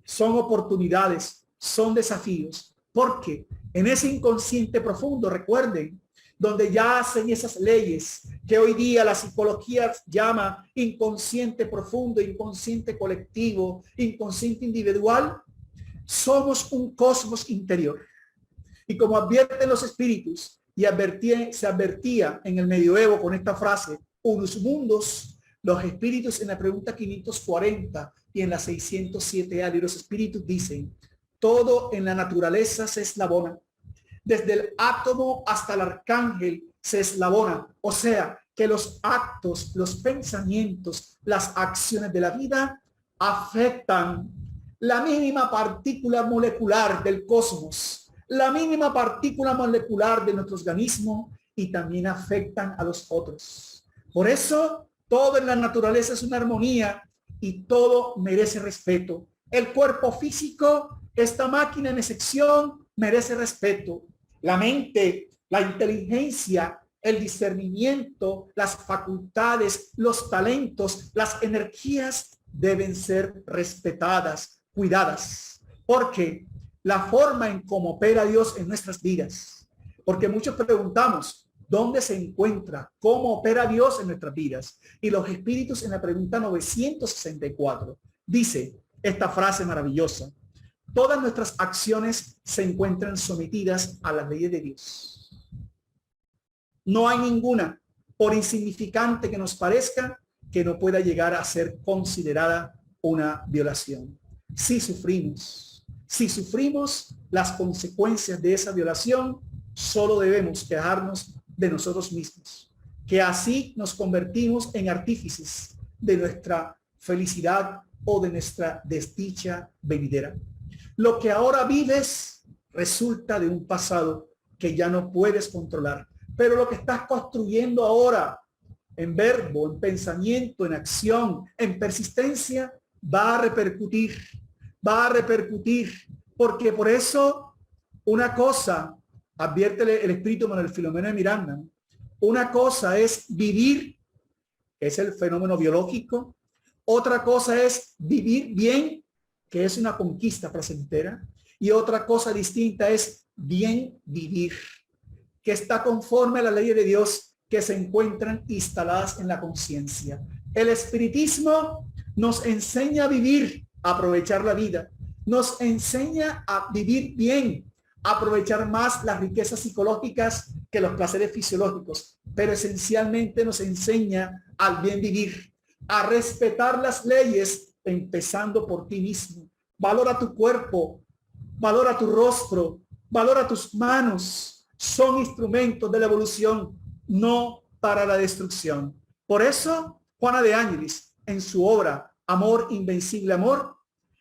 Son oportunidades, son desafíos. Porque en ese inconsciente profundo, recuerden, donde ya hacen esas leyes que hoy día la psicología llama inconsciente profundo, inconsciente colectivo, inconsciente individual, somos un cosmos interior. Y como advierten los espíritus, y se advertía en el medioevo con esta frase, unus mundus, los espíritus en la pregunta 540 y en la 607A de los espíritus dicen, todo en la naturaleza se eslabona, desde el átomo hasta el arcángel se eslabona, o sea, que los actos, los pensamientos, las acciones de la vida afectan la mínima partícula molecular del cosmos, la mínima partícula molecular de nuestro organismo y también afectan a los otros. Por eso, todo en la naturaleza es una armonía y todo merece respeto. El cuerpo físico, esta máquina en excepción, merece respeto. La mente, la inteligencia, el discernimiento, las facultades, los talentos, las energías deben ser respetadas, cuidadas, porque la forma en cómo opera Dios en nuestras vidas, porque muchos preguntamos, ¿dónde se encuentra? ¿Cómo opera Dios en nuestras vidas? Y los espíritus en la pregunta 964 dice esta frase maravillosa: todas nuestras acciones se encuentran sometidas a las leyes de Dios. No hay ninguna, por insignificante que nos parezca, que no pueda llegar a ser considerada una violación. Si sufrimos las consecuencias de esa violación, solo debemos quejarnos de nosotros mismos, que así nos convertimos en artífices de nuestra felicidad o de nuestra desdicha venidera. Lo que ahora vives resulta de un pasado que ya no puedes controlar, pero lo que estás construyendo ahora, en verbo, en pensamiento, en acción, en persistencia, va a repercutir, porque por eso una cosa, advierte el espíritu Manuel Filomeno de Miranda, una cosa es vivir, que es el fenómeno biológico, otra cosa es vivir bien, que es una conquista placentera, y otra cosa distinta es bien vivir, que está conforme a la ley de Dios que se encuentran instaladas en la conciencia. El espiritismo nos enseña a vivir, a aprovechar la vida, nos enseña a vivir bien, a aprovechar más las riquezas psicológicas que los placeres fisiológicos, pero esencialmente nos enseña al bien vivir, a respetar las leyes, empezando por ti mismo. Valora tu cuerpo, valora tu rostro, valora tus manos. Son instrumentos de la evolución, no para la destrucción. Por eso, Juana de Ángelis, en su obra Amor, Invencible Amor,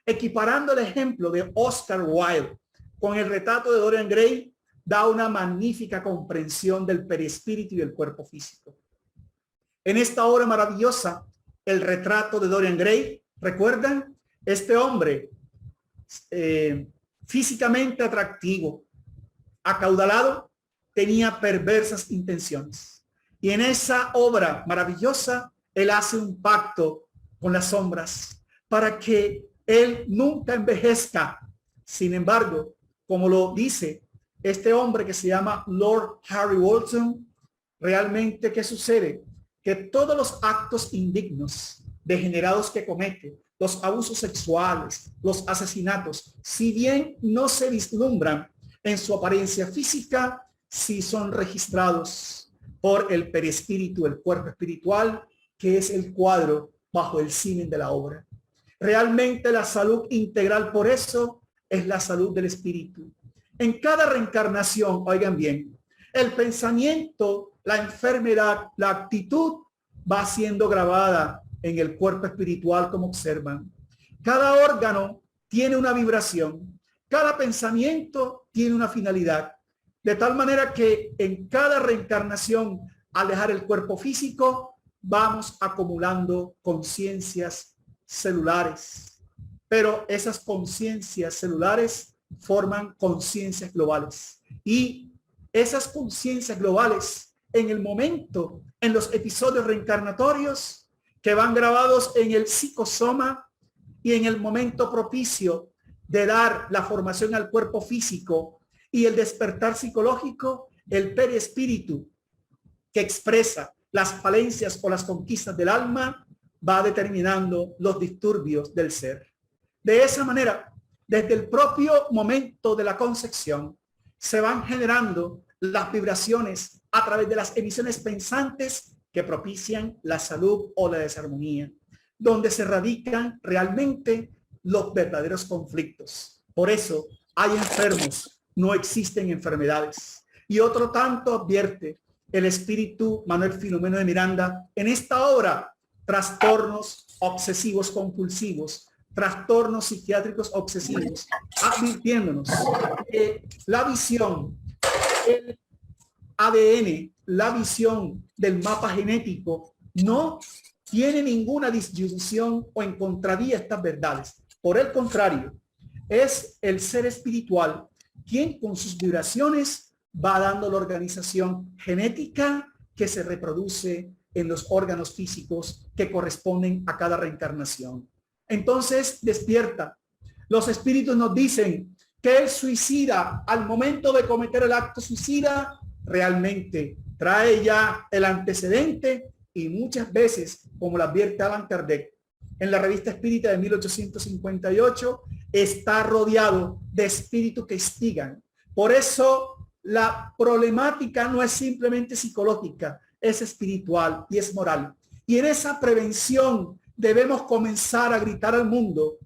equiparando el ejemplo de Oscar Wilde con el retrato de Dorian Gray, da una magnífica comprensión del perispíritu y del cuerpo físico. En esta obra maravillosa, el retrato de Dorian Gray, ¿recuerdan? Este hombre físicamente atractivo, acaudalado, tenía perversas intenciones. Y en esa obra maravillosa, él hace un pacto con las sombras para que él nunca envejezca. Sin embargo, como lo dice este hombre que se llama Lord Harry Walton, realmente, ¿qué sucede? Que todos los actos indignos, degenerados que comete, los abusos sexuales, los asesinatos, si bien no se vislumbran en su apariencia física, sí son registrados por el perispíritu, el cuerpo espiritual, que es el cuadro bajo el cimen de la obra. Realmente la salud integral, por eso, es la salud del espíritu. En cada reencarnación, oigan bien, el pensamiento, la enfermedad, la actitud va siendo grabada en el cuerpo espiritual, como observan. Cada órgano tiene una vibración, cada pensamiento tiene una finalidad, de tal manera que en cada reencarnación, al dejar el cuerpo físico, vamos acumulando conciencias celulares, pero esas conciencias celulares forman conciencias globales, y esas conciencias globales en el momento, en los episodios reencarnatorios que van grabados en el psicosoma, y en el momento propicio de dar la formación al cuerpo físico y el despertar psicológico, el perispíritu que expresa las falencias o las conquistas del alma va determinando los disturbios del ser. De esa manera, desde el propio momento de la concepción, se van generando las vibraciones a través de las emisiones pensantes que propician la salud o la desarmonía, donde se radican realmente los verdaderos conflictos. Por eso hay enfermos, no existen enfermedades. Y otro tanto advierte el espíritu Manuel Filomeno de Miranda en esta obra, Trastornos obsesivos compulsivos, trastornos psiquiátricos obsesivos, advirtiéndonos que la visión, el ADN, la visión del mapa genético no tiene ninguna disyunción o en contravía estas verdades. Por el contrario, es el ser espiritual quien con sus vibraciones va dando la organización genética que se reproduce en los órganos físicos que corresponden a cada reencarnación. Entonces despierta. Los espíritus nos dicen que el suicida, al momento de cometer el acto suicida, realmente trae ya el antecedente y muchas veces, como lo advierte Allan Kardec en la Revista Espírita de 1858, está rodeado de espíritus que instigan. Por eso la problemática no es simplemente psicológica, es espiritual y es moral. Y en esa prevención debemos comenzar a gritar al mundo,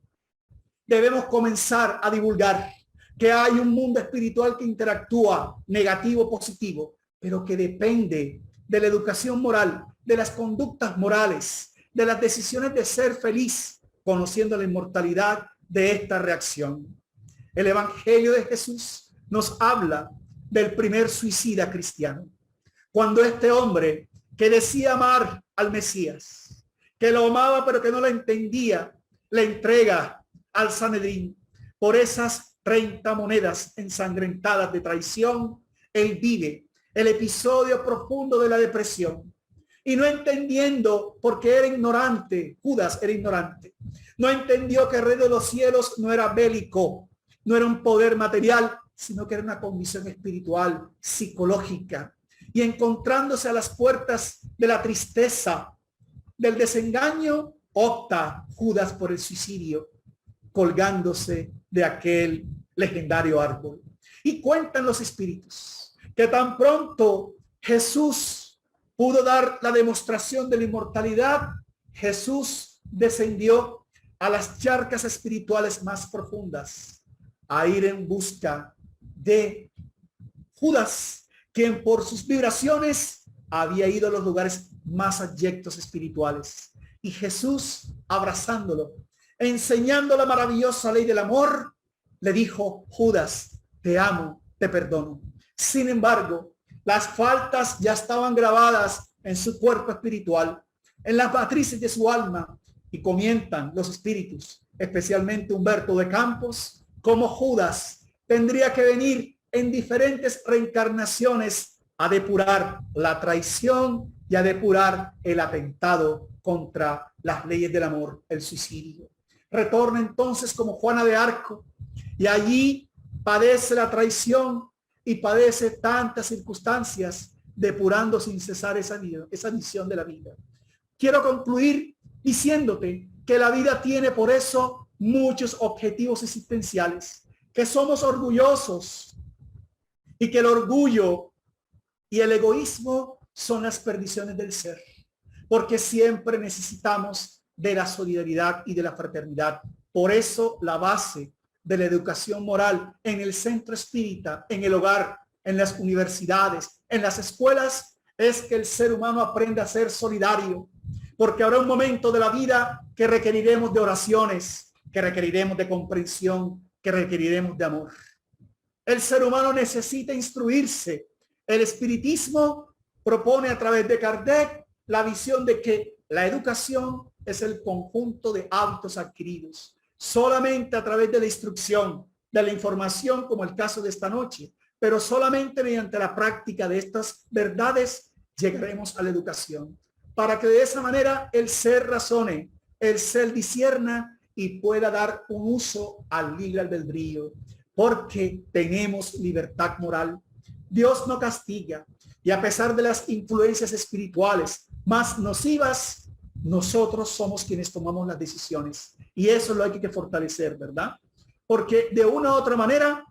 debemos comenzar a divulgar que hay un mundo espiritual que interactúa negativo, positivo, pero que depende de la educación moral, de las conductas morales, de las decisiones de ser feliz, conociendo la inmortalidad de esta reacción. El Evangelio de Jesús nos habla del primer suicida cristiano. Cuando este hombre que decía amar al Mesías, que lo amaba pero que no lo entendía, le entrega al Sanedrín por esas 30 monedas ensangrentadas de traición, él vive el episodio profundo de la depresión. Y no entendiendo, porque era ignorante, Judas era ignorante, no entendió que el Rey de los Cielos no era bélico, no era un poder material, sino que era una condición espiritual, psicológica. Y encontrándose a las puertas de la tristeza, del desengaño, opta Judas por el suicidio, colgándose de aquel legendario árbol. Y cuentan los espíritus que tan pronto Jesús pudo dar la demostración de la inmortalidad, Jesús descendió a las charcas espirituales más profundas, a ir en busca de Judas, quien por sus vibraciones había ido a los lugares más abyectos espirituales. Y Jesús, abrazándolo, enseñando la maravillosa ley del amor, le dijo: Judas, te amo, te perdono. Sin embargo, las faltas ya estaban grabadas en su cuerpo espiritual, en las matrices de su alma, y comienzan los espíritus, especialmente Humberto de Campos, como Judas tendría que venir en diferentes reencarnaciones a depurar la traición y a depurar el atentado contra las leyes del amor, el suicidio. Retorna entonces como Juana de Arco y allí padece la traición y padece tantas circunstancias, depurando sin cesar esa visión de la vida. Quiero concluir diciéndote que la vida tiene por eso muchos objetivos existenciales, que somos orgullosos y que el orgullo y el egoísmo son las perdiciones del ser, porque siempre necesitamos de la solidaridad y de la fraternidad. Por eso la base de la educación moral en el centro espírita, en el hogar, en las universidades, en las escuelas, es que el ser humano aprenda a ser solidario, porque habrá un momento de la vida que requeriremos de oraciones, que requeriremos de comprensión, que requeriremos de amor. El ser humano necesita instruirse. El espiritismo propone a través de Kardec la visión de que la educación es el conjunto de hábitos adquiridos. Solamente a través de la instrucción, de la información, como el caso de esta noche, pero solamente mediante la práctica de estas verdades llegaremos a la educación, para que de esa manera el ser razone, el ser discierna y pueda dar un uso al libre albedrío, porque tenemos libertad moral. Dios no castiga, y a pesar de las influencias espirituales más nocivas, nosotros somos quienes tomamos las decisiones, y eso lo hay que fortalecer, ¿verdad? Porque de una u otra manera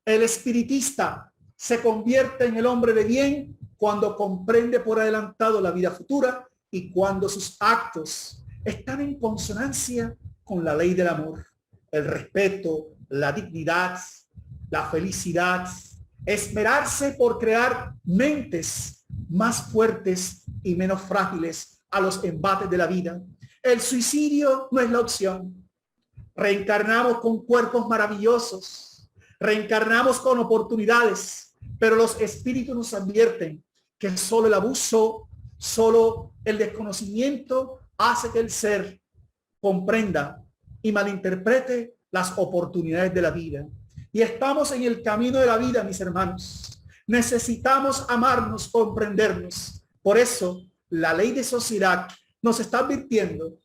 el espiritista se convierte en el hombre de bien cuando comprende por adelantado la vida futura y cuando sus actos están en consonancia con la ley del amor, el respeto, la dignidad, la felicidad, esmerarse por crear mentes más fuertes y menos frágiles a los embates de la vida. El suicidio no es la opción. Reencarnamos con cuerpos maravillosos, reencarnamos con oportunidades, pero los espíritus nos advierten que solo el abuso, solo el desconocimiento hace que el ser comprenda y malinterprete las oportunidades de la vida. Y estamos en el camino de la vida, mis hermanos. Necesitamos amarnos, comprendernos. Por eso, la ley de sociedad nos está advirtiendo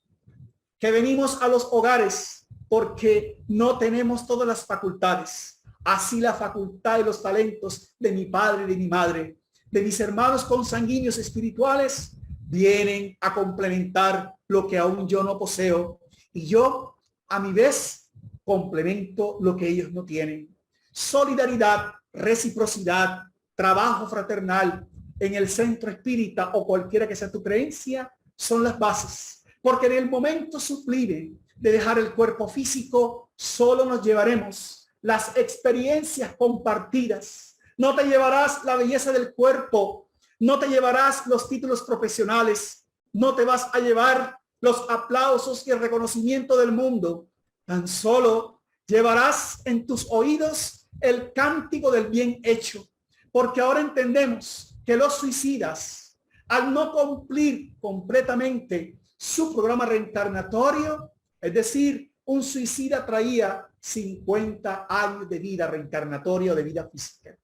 que venimos a los hogares porque no tenemos todas las facultades. Así la facultad y los talentos de mi padre y de mi madre, de mis hermanos consanguíneos espirituales, vienen a complementar lo que aún yo no poseo. Y yo, a mi vez, complemento lo que ellos no tienen. Solidaridad, reciprocidad, trabajo fraternal en el centro espírita o cualquiera que sea tu creencia, son las bases. Porque en el momento sublime de dejar el cuerpo físico, solo nos llevaremos las experiencias compartidas. No te llevarás la belleza del cuerpo, no te llevarás los títulos profesionales, no te vas a llevar los aplausos y el reconocimiento del mundo. Tan solo llevarás en tus oídos el cántico del bien hecho, porque ahora entendemos que los suicidas, al no cumplir completamente su programa reencarnatorio, es decir, un suicida traía 50 años de vida reencarnatoria o de vida física,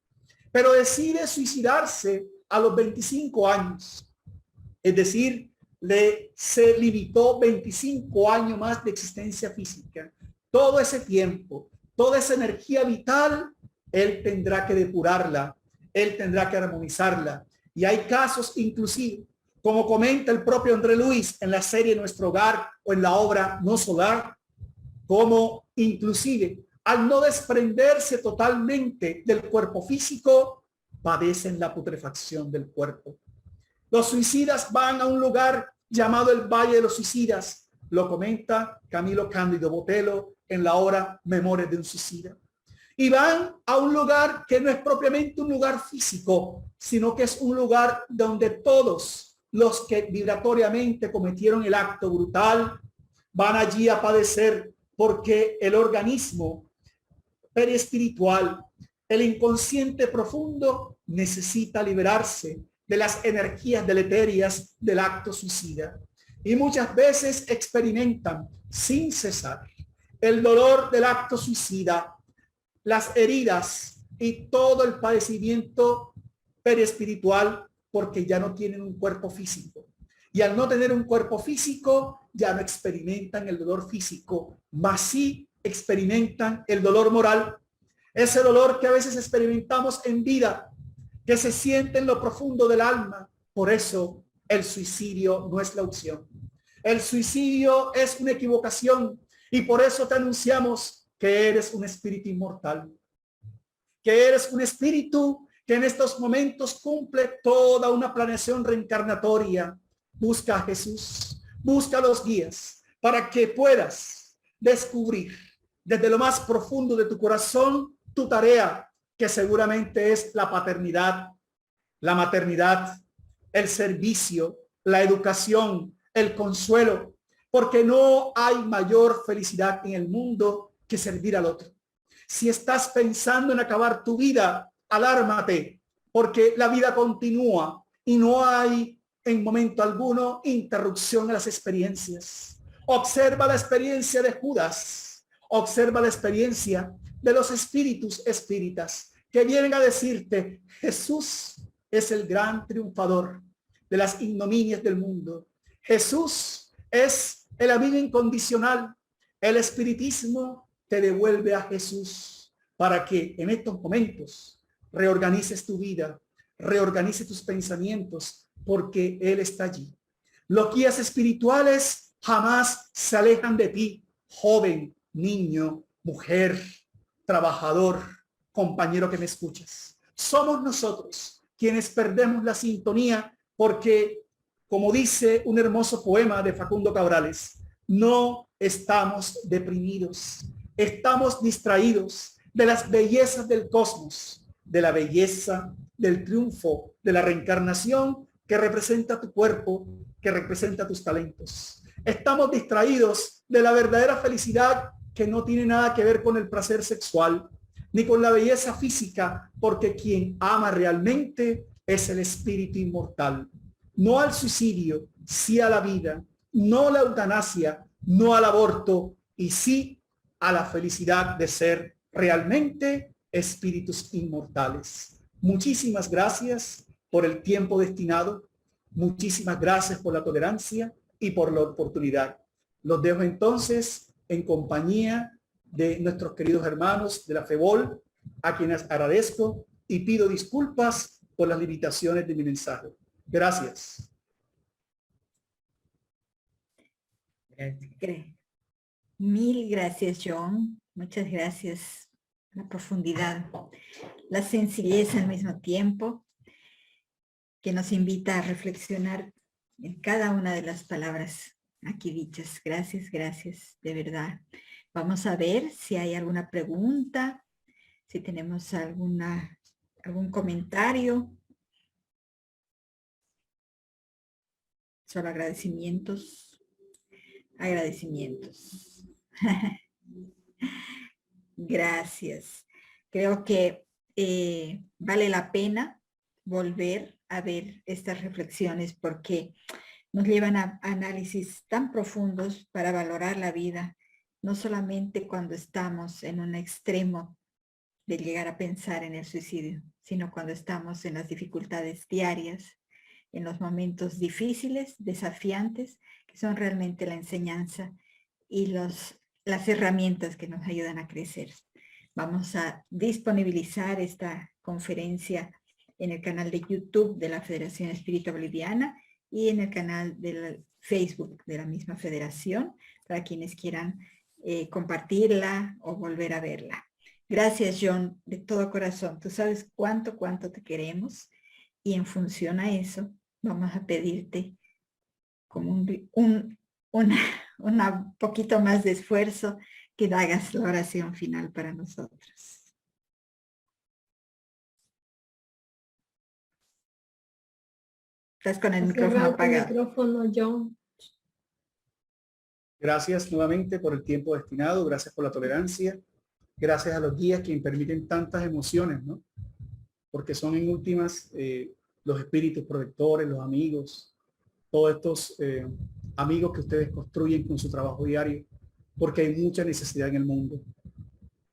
pero decide suicidarse a los 25 años, es decir, se limitó 25 años más de existencia física. Todo ese tiempo, toda esa energía vital, él tendrá que depurarla, él tendrá que armonizarla. Y hay casos inclusive, como comenta el propio André Luis en la serie Nuestro Hogar o en la obra No Solar, como inclusive al no desprenderse totalmente del cuerpo físico, padecen la putrefacción del cuerpo. Los suicidas van a un lugar llamado el Valle de los Suicidas. Lo comenta Camilo Cándido Botelho en la obra Memorias de un Suicida. Y van a un lugar que no es propiamente un lugar físico, sino que es un lugar donde todos los que vibratoriamente cometieron el acto brutal van allí a padecer, porque el organismo periespiritual, el inconsciente profundo, necesita liberarse de las energías deleterias del acto suicida. Y muchas veces experimentan sin cesar el dolor del acto suicida, las heridas y todo el padecimiento periespiritual, porque ya no tienen un cuerpo físico. Y al no tener un cuerpo físico, ya no experimentan el dolor físico, mas sí experimentan el dolor moral. Ese dolor que a veces experimentamos en vida, que se siente en lo profundo del alma. Por eso el suicidio no es la opción. El suicidio es una equivocación, y por eso te anunciamos que eres un espíritu inmortal, que eres un espíritu que en estos momentos cumple toda una planeación reencarnatoria. Busca a Jesús, busca a los guías para que puedas descubrir desde lo más profundo de tu corazón tu tarea, que seguramente es la paternidad, la maternidad, el servicio, la educación, el consuelo, porque no hay mayor felicidad en el mundo que servir al otro. Si estás pensando en acabar tu vida, alármate, porque la vida continúa y no hay en momento alguno interrupción a las experiencias. Observa la experiencia de Judas, observa la experiencia de los espíritus espíritas que vienen a decirte: Jesús es el gran triunfador de las ignominias del mundo. Jesús es el amigo incondicional. El espiritismo te devuelve a Jesús para que en estos momentos reorganices tu vida, reorganices tus pensamientos, porque Él está allí. Los guías espirituales jamás se alejan de ti, joven, niño, mujer, trabajador, compañero que me escuchas. Somos nosotros quienes perdemos la sintonía porque, como dice un hermoso poema de Facundo Cabrales, no estamos deprimidos, estamos distraídos de las bellezas del cosmos, de la belleza del triunfo de la reencarnación que representa tu cuerpo, que representa tus talentos. Estamos distraídos de la verdadera felicidad, que no tiene nada que ver con el placer sexual, ni con la belleza física, porque quien ama realmente es el espíritu inmortal. No al suicidio, sí a la vida, no a la eutanasia, no al aborto, y sí a la felicidad de ser realmente espíritus inmortales. Muchísimas gracias por el tiempo destinado. Muchísimas gracias por la tolerancia y por la oportunidad. Los dejo entonces en compañía de nuestros queridos hermanos de la FEBOL, a quienes agradezco y pido disculpas por las limitaciones de mi mensaje. Gracias. Mil gracias, John. Muchas gracias. La profundidad, la sencillez al mismo tiempo, que nos invita a reflexionar en cada una de las palabras aquí dichas. Gracias, gracias, de verdad. Vamos a ver si hay alguna pregunta, si tenemos algún comentario. Solo agradecimientos. Agradecimientos. Gracias. Creo que vale la pena volver a ver estas reflexiones porque nos llevan a análisis tan profundos para valorar la vida, no solamente cuando estamos en un extremo de llegar a pensar en el suicidio, sino cuando estamos en las dificultades diarias, en los momentos difíciles, desafiantes, que son realmente la enseñanza y las herramientas que nos ayudan a crecer. Vamos a disponibilizar esta conferencia en el canal de YouTube de la Federación Espírita Boliviana y en el canal del Facebook de la misma federación, para quienes quieran compartirla o volver a verla. Gracias, John, de todo corazón. Tú sabes cuánto te queremos y en función a eso vamos a pedirte como una poquito más de esfuerzo, que hagas la oración final para nosotros. Estás con el micrófono apagado. Micrófono, John. Gracias nuevamente por el tiempo destinado. Gracias por la tolerancia. Gracias a los guías que permiten tantas emociones, ¿no? Porque son en últimas los espíritus protectores, los amigos, todos estos amigos que ustedes construyen con su trabajo diario, porque hay mucha necesidad en el mundo.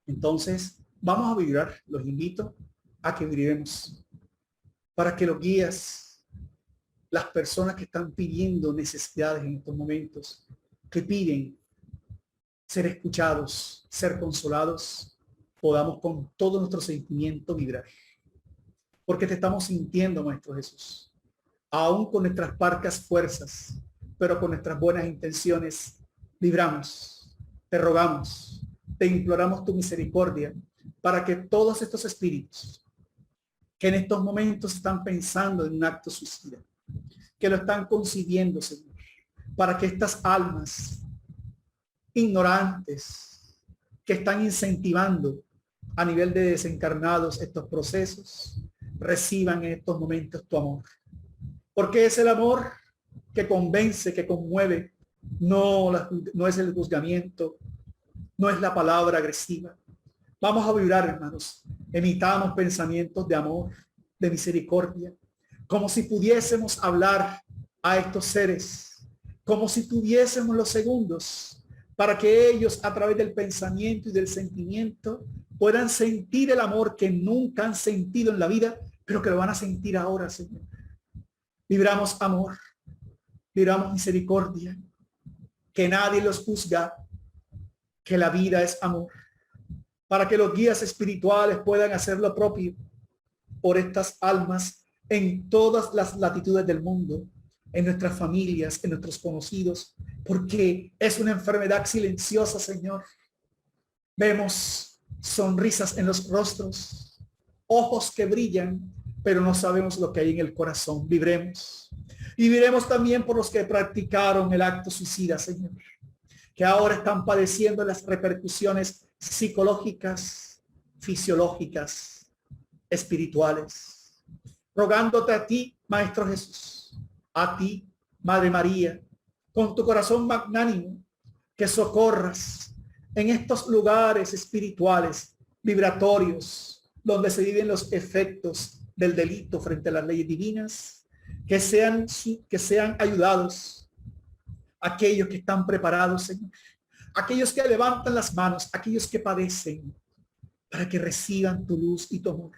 Entonces, vamos a vibrar. Los invito a que vibremos para que los guías, las personas que están pidiendo necesidades en estos momentos, que piden ser escuchados, ser consolados, podamos con todo nuestro sentimiento vibrar. Porque te estamos sintiendo, Maestro Jesús. Aún con nuestras parcas fuerzas, pero con nuestras buenas intenciones, vibramos, te rogamos, te imploramos tu misericordia para que todos estos espíritus que en estos momentos están pensando en un acto suicida, que lo están concibiendo, Señor, para que estas almas ignorantes que están incentivando a nivel de desencarnados estos procesos, reciban en estos momentos tu amor. Porque es el amor que convence, que conmueve, no es el juzgamiento, no es la palabra agresiva. Vamos a vibrar, hermanos. Emitamos pensamientos de amor, de misericordia, como si pudiésemos hablar a estos seres, como si tuviésemos los segundos para que ellos a través del pensamiento y del sentimiento puedan sentir el amor que nunca han sentido en la vida, pero que lo van a sentir ahora, Señor. Vibramos amor, vibramos misericordia, que nadie los juzga, que la vida es amor, para que los guías espirituales puedan hacer lo propio por estas almas en todas las latitudes del mundo, en nuestras familias, en nuestros conocidos, porque es una enfermedad silenciosa, Señor. Vemos sonrisas en los rostros, ojos que brillan, pero no sabemos lo que hay en el corazón. Vibremos. Y viviremos también por los que practicaron el acto suicida, Señor, que ahora están padeciendo las repercusiones psicológicas, fisiológicas, espirituales. Rogándote a ti, Maestro Jesús, a ti, Madre María, con tu corazón magnánimo, que socorras en estos lugares espirituales, vibratorios, donde se viven los efectos del delito frente a las leyes divinas, que sean ayudados aquellos que están preparados, Señor, aquellos que levantan las manos, aquellos que padecen, para que reciban tu luz y tu amor.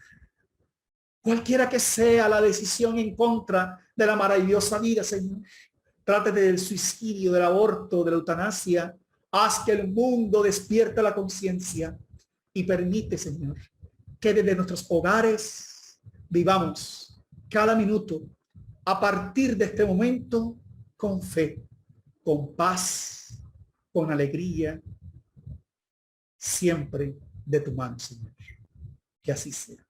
Cualquiera que sea la decisión en contra de la maravillosa vida, Señor. Trátese del suicidio, del aborto, de la eutanasia. Haz que el mundo despierte la conciencia y permite, Señor, que desde nuestros hogares vivamos cada minuto a partir de este momento con fe, con paz, con alegría, siempre de tu mano, Señor. Que así sea.